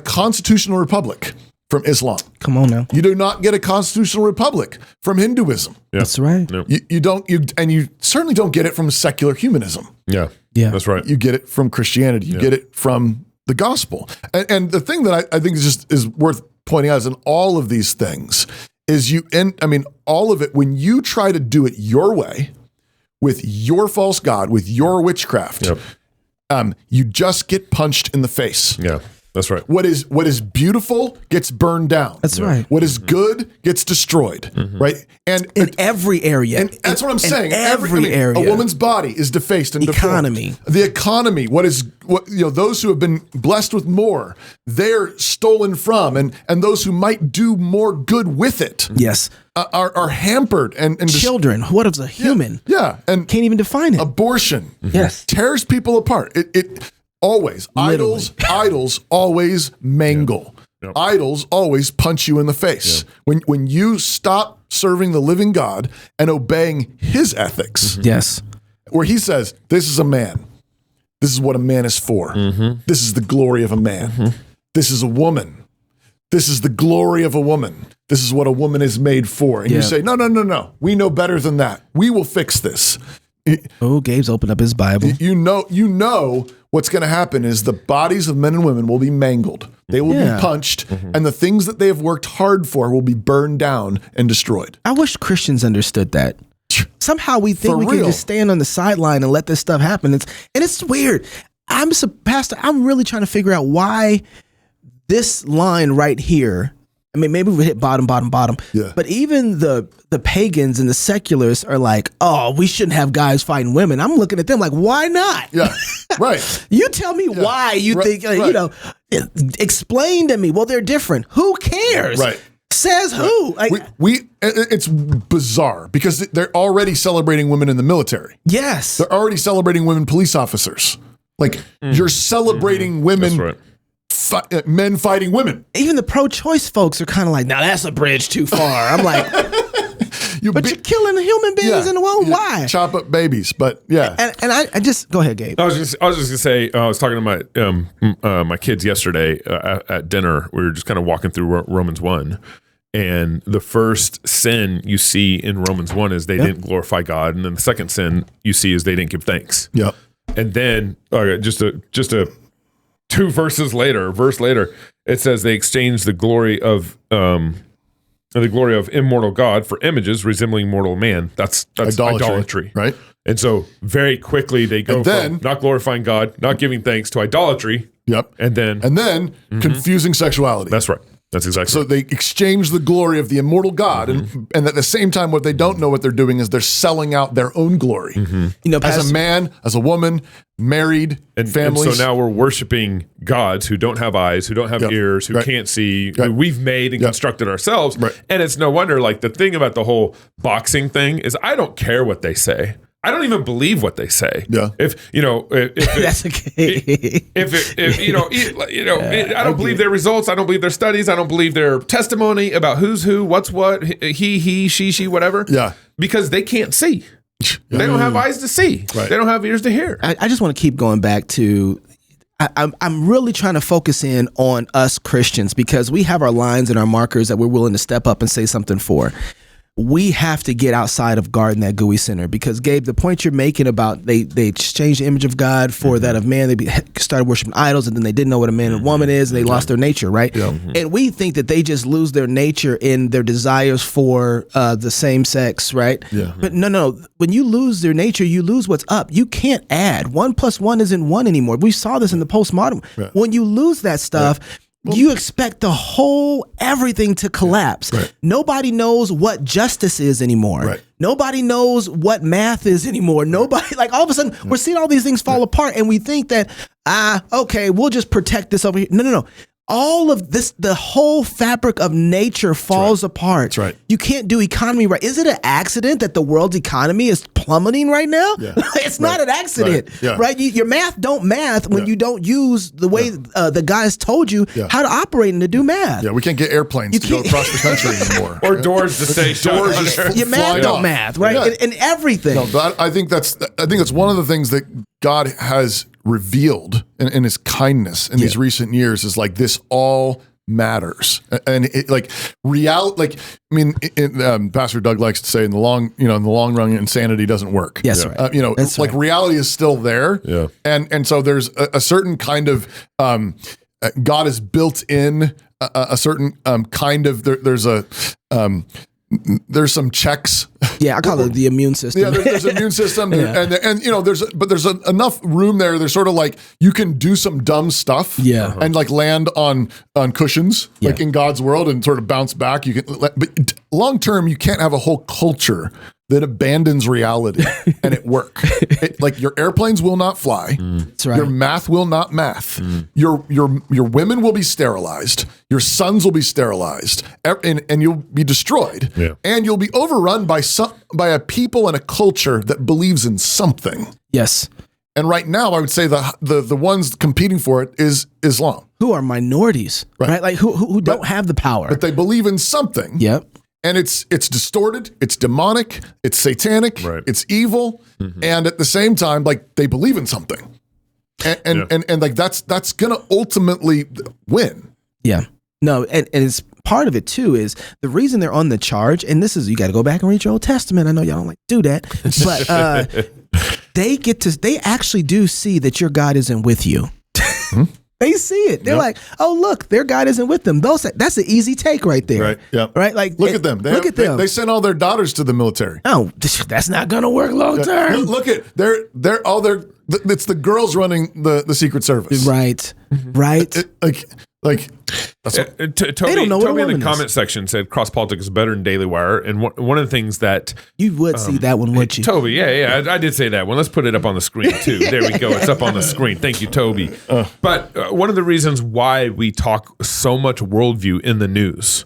constitutional republic from Islam. Come on now. You do not get a constitutional republic from Hinduism. Yeah. That's right. No. You certainly don't get it from secular humanism. Yeah. Yeah. That's right. You get it from Christianity. You get it from the gospel. And the thing that I think is worth pointing out is in all of these things is all of it, when you try to do it your way with your false god, with your witchcraft, you just get punched in the face. Yeah. That's right. What is beautiful gets burned down. That's right. What is good gets destroyed. Right. And In every area. and that's what I'm saying. Every area. A woman's body is defaced and Economy. deformed. The economy. Those who have been blessed with more, they're stolen from, and those who might do more good with it Yes. are hampered and Children. What is a human? Yeah, and Can't even define it. abortion. Yes. Tears people apart. It always Literally. idols always mangle. Yep. Idols always punch you in the face. When you stop serving the living God and obeying his ethics, Yes. where he says, this is a man. This is what a man is for. This is the glory of a man. This is a woman. This is the glory of a woman. This is what a woman is made for. And you say, no. We know better than that. We will fix this. Oh, Gabe's opened up his Bible. You know what's going to happen is the bodies of men and women will be mangled. They will be punched, and the things that they have worked hard for will be burned down and destroyed. I wish Christians understood that. Somehow we think For we real. can just stand on the sideline and let this stuff happen. It's weird. Pastor, I'm really trying to figure out why this line right here. I mean, maybe we hit bottom. Yeah. But even the pagans and the secularists are like, oh, we shouldn't have guys fighting women. I'm looking at them like, why not? Yeah, right. You tell me why you Right, think, explain to me. Well, they're different. Who cares? Right. Says who? Like, It's bizarre because they're already celebrating women in the military. yes. They're already celebrating women police officers. Like, you're celebrating women, That's right. men fighting women. Even the pro-choice folks are kind of like, now that's a bridge too far. I'm like, but you're killing human beings in the world. Why? Chop up babies, but yeah. And I just go ahead, Gabe. I was just gonna say, I was talking to my kids yesterday at dinner. We were just kind of walking through Romans 1, and the first sin you see in Romans 1 is they didn't glorify God, and then the second sin you see is they didn't give thanks. Yep. And then just a verse later, it says they exchanged the glory of immortal God for images resembling mortal man. That's idolatry, right? And so very quickly they go then- from not glorifying God, not giving thanks, to idolatry. Yep. And then confusing sexuality. that's right. That's exactly So right. they exchange the glory of the immortal God, and at the same time, what they don't know what they're doing is they're selling out their own glory. You know, As Pastor, a man, as a woman, married, And families. so now we're worshiping gods who don't have eyes, who don't have Yep. ears, who Right. can't see, Right. who we've made and Yep. constructed ourselves. Right. And it's no wonder, like, the thing about the whole boxing thing is I don't care what they say. I don't even believe what they say. Yeah. If that's okay. I don't believe their results. I don't believe their studies. I don't believe their testimony about who's who, what's what, he, she, whatever. Yeah. Because they can't see. They don't have eyes to see. Right. They don't have ears to hear. I just want to keep going back to. I'm really trying to focus in on us Christians because we have our lines and our markers that we're willing to step up and say something for. we have to get outside of guarding that gooey center, because Gabe, the point you're making about they exchanged the image of God for that of man. They started worshiping idols, and then they didn't know what a man and woman is, and they lost their nature, right? Yeah. And we think that they just lose their nature in their desires for the same sex, right? Yeah. But no. When you lose their nature, you lose what's up. You can't add. 1 + 1 isn't 1 anymore. We saw this in the postmodern. Right. When you lose that stuff, you expect the whole everything to collapse. Right. Nobody knows what justice is anymore. Right. Nobody knows what math is anymore. Nobody, like, all of a sudden we're seeing all these things fall apart, and we think that, okay, we'll just protect this over here. No. All of this, the whole fabric of nature falls apart. That's right. You can't do economy right. Is it an accident that the world's economy is plummeting right now? Yeah. It's not an accident, right? Your math don't math when you don't use the way the guys told you how to operate and to do math. Yeah, we can't get airplanes to go across the country anymore. Or doors to stay shut. Your math don't math, right? Yeah. And everything. No, but I think that's one of the things that God has revealed in his kindness in these recent years, is like, this all matters. And it, like, Pastor Doug likes to say, in the long run, insanity doesn't work. Yes, right. That's like, reality is still there. Yeah. And so there's a certain kind of, God has built in a certain kind of, there's some checks. Yeah, I call it the immune system. Yeah, there's an immune system, and there's enough room there. There's sort of like, you can do some dumb stuff, and like land on cushions, like in God's world, and sort of bounce back. You can, but long term, you can't have a whole culture that abandons reality and it work. Like, your airplanes will not fly. That's right. Your math will not math. Your women will be sterilized. Your sons will be sterilized, and you'll be destroyed. Yeah. And you'll be overrun by a people and a culture that believes in something. Yes. And right now, I would say the ones competing for it is Islam, who are minorities, right? Like, who don't have the power, but they believe in something. Yep. And it's distorted, it's demonic, it's satanic, it's evil, and at the same time, like, they believe in something, and like, that's gonna ultimately win. Yeah, no, and it's part of it too, is the reason they're on the charge, and this is, you got to go back and read your Old Testament. I know y'all don't like to do that, but they actually do see that your God isn't with you. They see it. They're like, oh, look, their God isn't with them. That's an easy take right there. Right. Yeah. Right. Like, look at them. They sent all their daughters to the military. Oh, that's not going to work long term. Look at it's the girls running the Secret Service. Right. Right. That's what, Toby, don't know what Toby in the comment section said cross politics is better than Daily Wire, and one of the things that you would see that one, would you? Toby, I did say that one. Let's put it up on the screen too. There we go. It's up on the screen. Thank you, Toby. But one of the reasons why we talk so much worldview in the news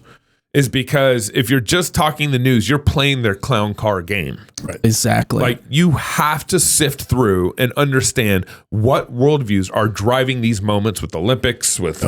is because if you're just talking the news, you're playing their clown car game. Right. Exactly. Like, you have to sift through and understand what worldviews are driving these moments with Olympics, with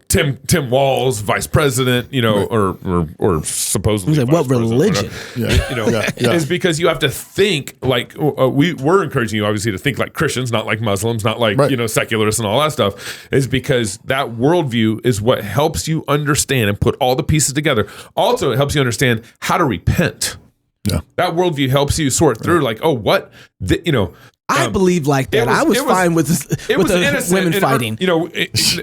Tim Walz, vice president, or supposedly what religion? Is because you have to think like we're encouraging you obviously to think like Christians, not like Muslims, not like secularists and all that stuff. Is because that worldview is what helps you understand and put all the pieces together. Also, it helps you understand how to repent. Yeah. That worldview helps you sort through, like, oh, what, I believe like that. I was fine with the women fighting.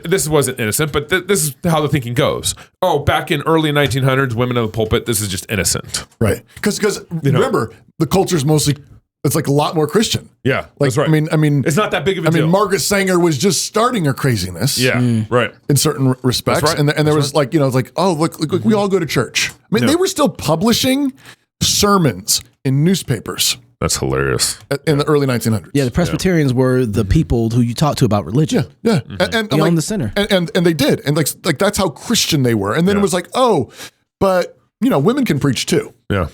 This wasn't innocent, but this is how the thinking goes. Oh, back in early 1900s, women in the pulpit, this is just innocent. Right. Because remember, the culture's mostly, it's like a lot more Christian. Yeah, that's right. I mean, it's not that big of a deal. Margaret Sanger was just starting her craziness. Yeah, right. In certain respects, right. and there was like, it's like, oh, look, we all go to church. I mean, they were still publishing sermons in newspapers. That's hilarious. In the early 1900s. Yeah, the Presbyterians were the people who you talked to about religion. Yeah. Mm-hmm. And beyond the center. And they did. And like that's how Christian they were. And then it was like, oh, but women can preach too. Yeah.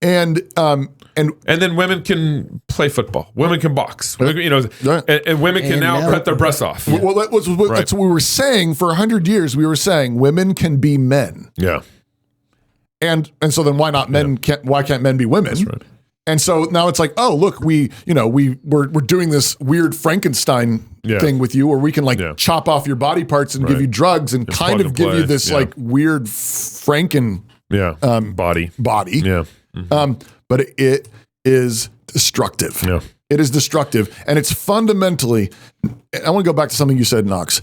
And then women can play football. Women can box. And women can now cut their breasts off. Well, that's what we were saying for 100 years. We were saying women can be men. Yeah. And so then why not men? Why can't men be women? That's right. And so now it's like, oh, look, we're doing this weird Frankenstein thing with you, where we can chop off your body parts and give you drugs and kind of give you this like weird Franken Yeah. Body. Yeah. But it is destructive. Yeah. It is destructive. And it's fundamentally, I want to go back to something you said, Knox.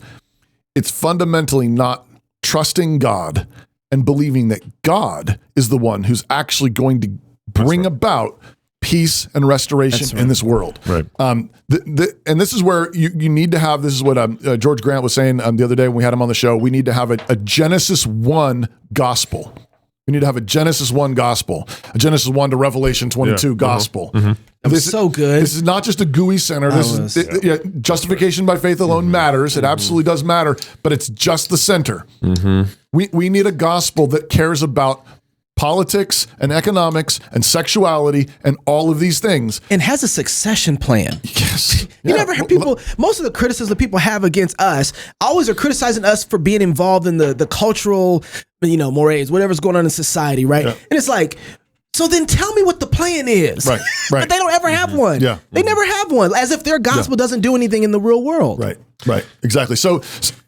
It's fundamentally not trusting God and believing that God is the one who's actually going to bring about peace and restoration in this world. Right. And this is where you need to have, this is what George Grant was saying the other day when we had him on the show, we need to have a Genesis 1 gospel. We need to have a Genesis 1 gospel, a Genesis 1 to Revelation 22 gospel. This is so good. This is not just a GUI center. Justification by faith alone matters. It absolutely does matter, but it's just the center. We need a gospel that cares about politics and economics and sexuality and all of these things. And has a succession plan. Yes. You never hear people, most of the criticism people have against us always are criticizing us for being involved in the cultural, mores, whatever's going on in society, right? Yeah. And it's like, so then tell me what the plan is. Right. But they don't ever have one. Yeah. They never have one, as if their gospel doesn't do anything in the real world. Right. Exactly. So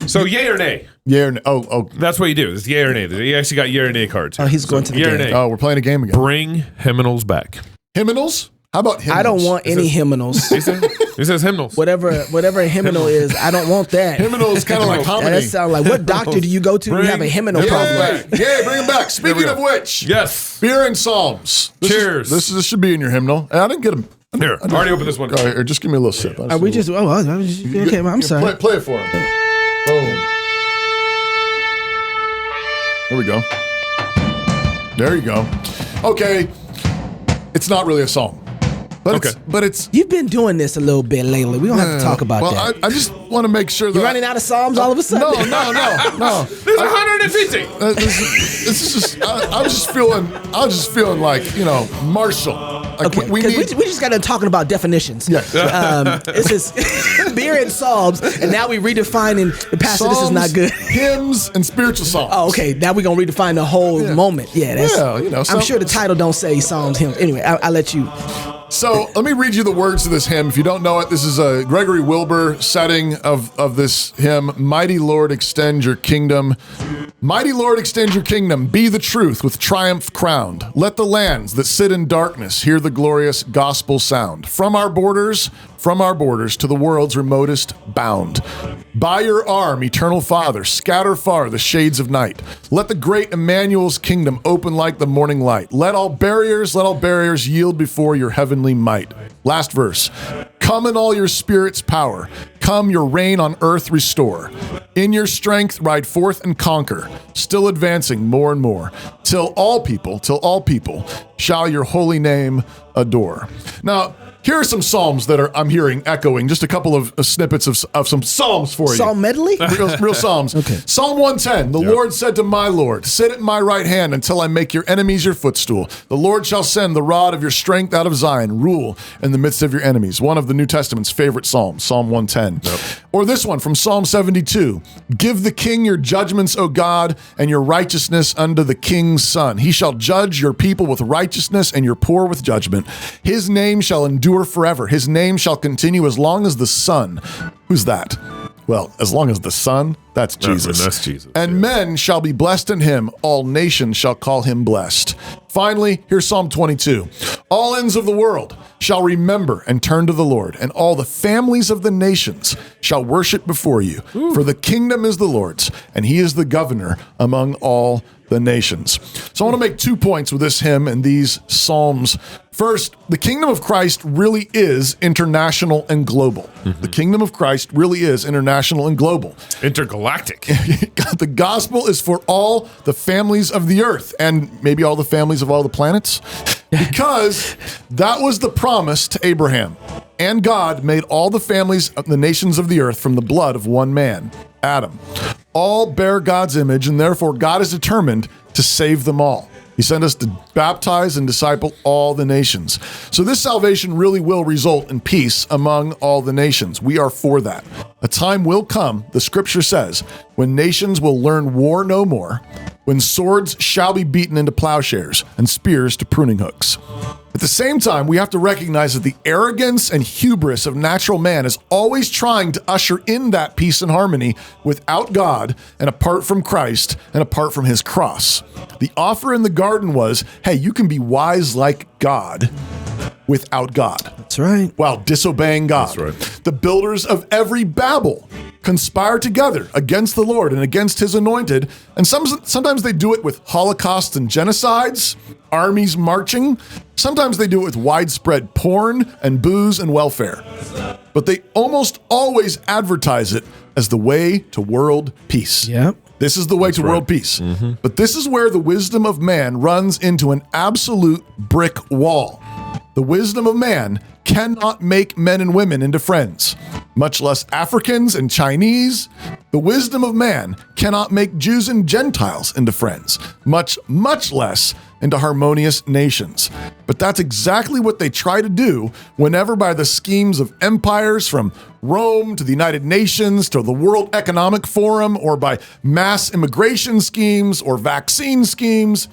Yay or nay? Yay or nay? Oh. That's what you do. It's yay or nay. You actually got yay or nay cards. Oh, he's going to the yay game. Or nay. Oh, we're playing a game again. Bring hymnals back. Hymnals? How about hymnals? I don't want any hymnals. It says hymnals. Whatever a hymnal is, I don't want that. Hymnal is kind of like hominy. That sounds like, what doctor do you go to when you have a hymnal problem? Yeah, bring them back. Speaking of which, yes, beer and psalms. Cheers. This should be in your hymnal. And I didn't get them. Here, I already opened this one. All right, or just give me a little sip. Are we just? Okay. I'm sorry. Play it for him. Boom. There we go. There you go. Okay, it's not really a psalm. But it's You've been doing this a little bit lately. We don't have to talk about that. I just want to make sure that You're running out of psalms all of a sudden. No. There's 150. This is just. I was just feeling like Marshall. Like Okay, we just got done talking about definitions. Yes. This is beer and psalms, and now we redefining the pastor. This is not good. Hymns and spiritual songs. Oh, okay. Now we're gonna redefine the whole moment. Yeah, that's. I'm sure the title don't say psalms, hymns. Anyway, I'll let you. So let me read you the words to this hymn. If you don't know it, this is a Gregory Wilbur setting of this hymn. Mighty Lord, extend your kingdom. Mighty Lord, extend your kingdom. Be the truth with triumph crowned. Let the lands that sit in darkness hear the glorious gospel sound. From our borders to the world's remotest bound. By your arm, eternal Father, scatter far the shades of night. Let the great Emmanuel's kingdom open like the morning light. Let all barriers yield before your heavenly might. Last verse. Come in all your spirit's power. Come your reign on earth restore. In your strength ride forth and conquer, still advancing more and more, till all people shall your holy name adore. Now, here are some psalms that I'm hearing echoing. Just a couple of snippets of some psalms for you. Psalm medley? Real psalms. Okay. Psalm 110. The Lord said to my Lord, sit at my right hand until I make your enemies your footstool. The Lord shall send the rod of your strength out of Zion, rule in the midst of your enemies. One of the New Testament's favorite psalms, Psalm 110. Yep. Or this one from Psalm 72. Give the king your judgments, O God, and your righteousness unto the king's son. He shall judge your people with righteousness and your poor with judgment. His name shall endure forever. His name shall continue as long as the sun. Who's that? Well, as long as the sun, that's Jesus. That's Jesus. And men shall be blessed in him. All nations shall call him blessed. Finally, here's Psalm 22. All ends of the world shall remember and turn to the Lord, and all the families of the nations shall worship before you. Ooh. For the kingdom is the Lord's, and he is the governor among all the nations. So I want to make 2 points with this hymn and these psalms. First, the kingdom of Christ really is international and global. Mm-hmm. The kingdom of Christ really is international and global. Intergalactic. The gospel is for all the families of the earth and maybe all the families of all the planets, because that was the promise to Abraham. And God made all the families of the nations of the earth from the blood of one man, Adam. All bear God's image, and therefore God is determined to save them all. He sent us to baptize and disciple all the nations. So this salvation really will result in peace among all the nations. We are for that. A time will come, the scripture says, when nations will learn war no more, when swords shall be beaten into plowshares and spears to pruning hooks. At the same time, we have to recognize that the arrogance and hubris of natural man is always trying to usher in that peace and harmony without God and apart from Christ and apart from his cross. The offer in the garden was, hey, you can be wise like God without God. That's right. While disobeying God. That's right. The builders of every Babel conspire together against the Lord and against his anointed. And sometimes they do it with holocausts and genocides, armies marching. Sometimes they do it with widespread porn and booze and welfare. But they almost always advertise it as the way to world peace. Yep. This is the way to world peace. But this is where the wisdom of man runs into an absolute brick wall. The wisdom of man cannot make men and women into friends, much less Africans and Chinese. The wisdom of man cannot make Jews and Gentiles into friends, much less into harmonious nations. But that's exactly what they try to do whenever, by the schemes of empires from Rome to the United Nations to the World Economic Forum, or by mass immigration schemes or vaccine schemes.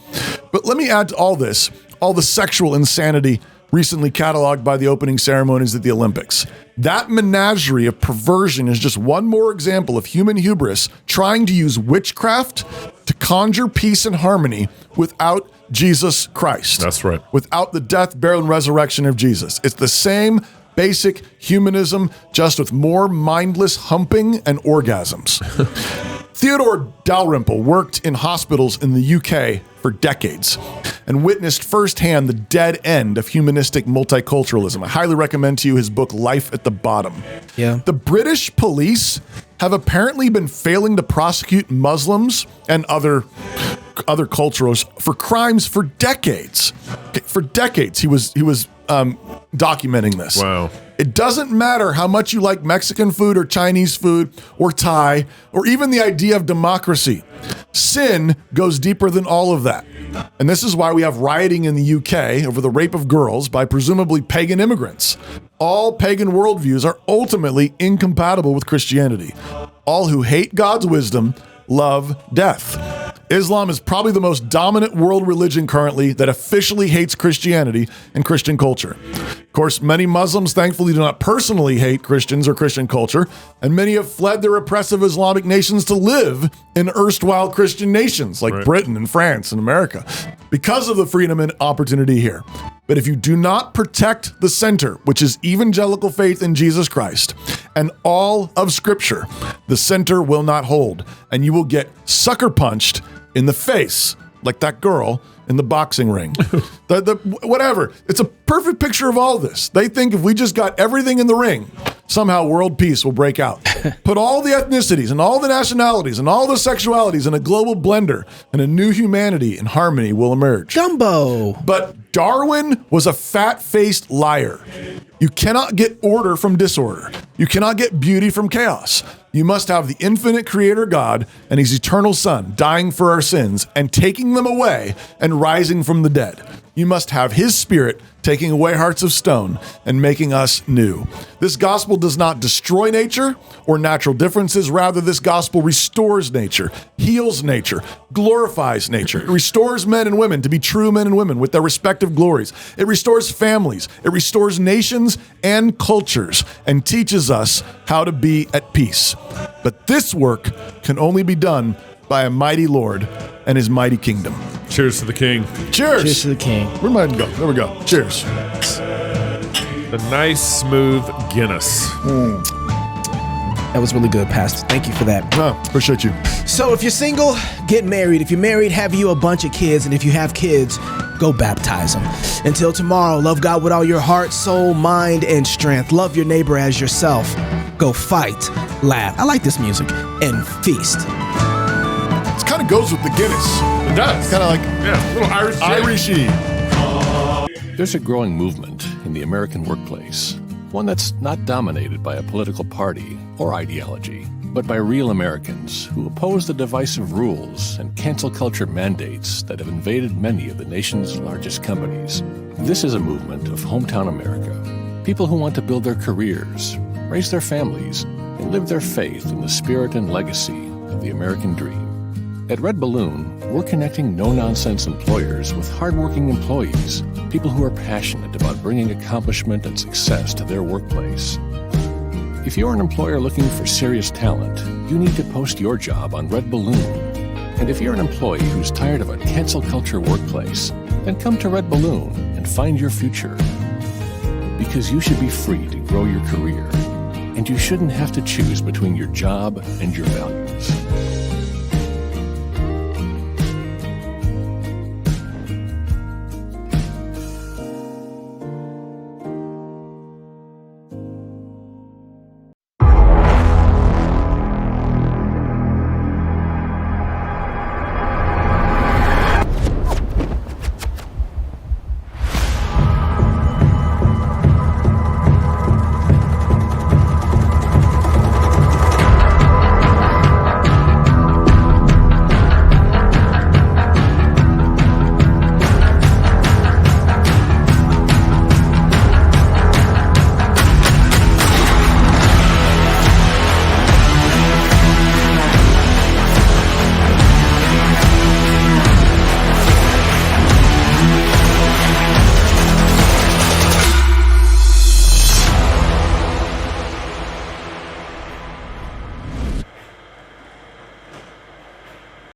But let me add to all this, all the sexual insanity recently cataloged by the opening ceremonies at the Olympics. That menagerie of perversion is just one more example of human hubris trying to use witchcraft to conjure peace and harmony without Jesus Christ. That's right. Without the death, burial, and resurrection of Jesus. It's the same basic humanism, just with more mindless humping and orgasms. Theodore Dalrymple worked in hospitals in the UK for decades and witnessed firsthand the dead end of humanistic multiculturalism. I highly recommend to you his book, Life at the Bottom. Yeah. The British police have apparently been failing to prosecute Muslims and other cultures for crimes for decades. For decades, he was documenting this. Wow. It doesn't matter how much you like Mexican food or Chinese food or Thai or even the idea of democracy. Sin goes deeper than all of that. And this is why we have rioting in the UK over the rape of girls by presumably pagan immigrants. All pagan worldviews are ultimately incompatible with Christianity. All who hate God's wisdom love death. Islam is probably the most dominant world religion currently that officially hates Christianity and Christian culture. Of course, many Muslims thankfully do not personally hate Christians or Christian culture, and many have fled their oppressive Islamic nations to live in erstwhile Christian nations like Britain and France and America because of the freedom and opportunity here. But if you do not protect the center, which is evangelical faith in Jesus Christ, and all of Scripture, the center will not hold, and you will get sucker punched in the face, like that girl in the boxing ring. Whatever. It's a perfect picture of all this. They think if we just got everything in the ring, somehow world peace will break out. Put all the ethnicities and all the nationalities and all the sexualities in a global blender, and a new humanity and harmony will emerge. Gumbo. But Darwin was a fat-faced liar. You cannot get order from disorder. You cannot get beauty from chaos. You must have the infinite creator God and his eternal son dying for our sins and taking them away and rising from the dead. You must have his spirit taking away hearts of stone and making us new. This gospel does not destroy nature or natural differences. Rather, this gospel restores nature, heals nature, glorifies nature. It restores men and women to be true men and women with their respective glories. It restores families. It restores nations and cultures and teaches us how to be at peace. But this work can only be done by a mighty Lord and his mighty kingdom. Cheers to the King. Cheers. Cheers to the King. Where might go? There we go. Cheers. A nice, smooth Guinness. That was really good, Pastor. Thank you for that. Oh, appreciate you. So if you're single, get married. If you're married, have you a bunch of kids. And if you have kids, go baptize them. Until tomorrow, love God with all your heart, soul, mind, and strength. Love your neighbor as yourself. Go fight, laugh. I like this music. And feast. It kind of goes with the Guinness. It does. Kind of like Yeah, a little Irish. Irishy. There's a growing movement in the American workplace, one that's not dominated by a political party or ideology, but by real Americans who oppose the divisive rules and cancel culture mandates that have invaded many of the nation's largest companies. This is a movement of hometown America, people who want to build their careers, raise their families, and live their faith in the spirit and legacy of the American dream. At Red Balloon, we're connecting no-nonsense employers with hardworking employees, people who are passionate about bringing accomplishment and success to their workplace. If you're an employer looking for serious talent, you need to post your job on Red Balloon. And if you're an employee who's tired of a cancel culture workplace, then come to Red Balloon and find your future. Because you should be free to grow your career, and you shouldn't have to choose between your job and your values.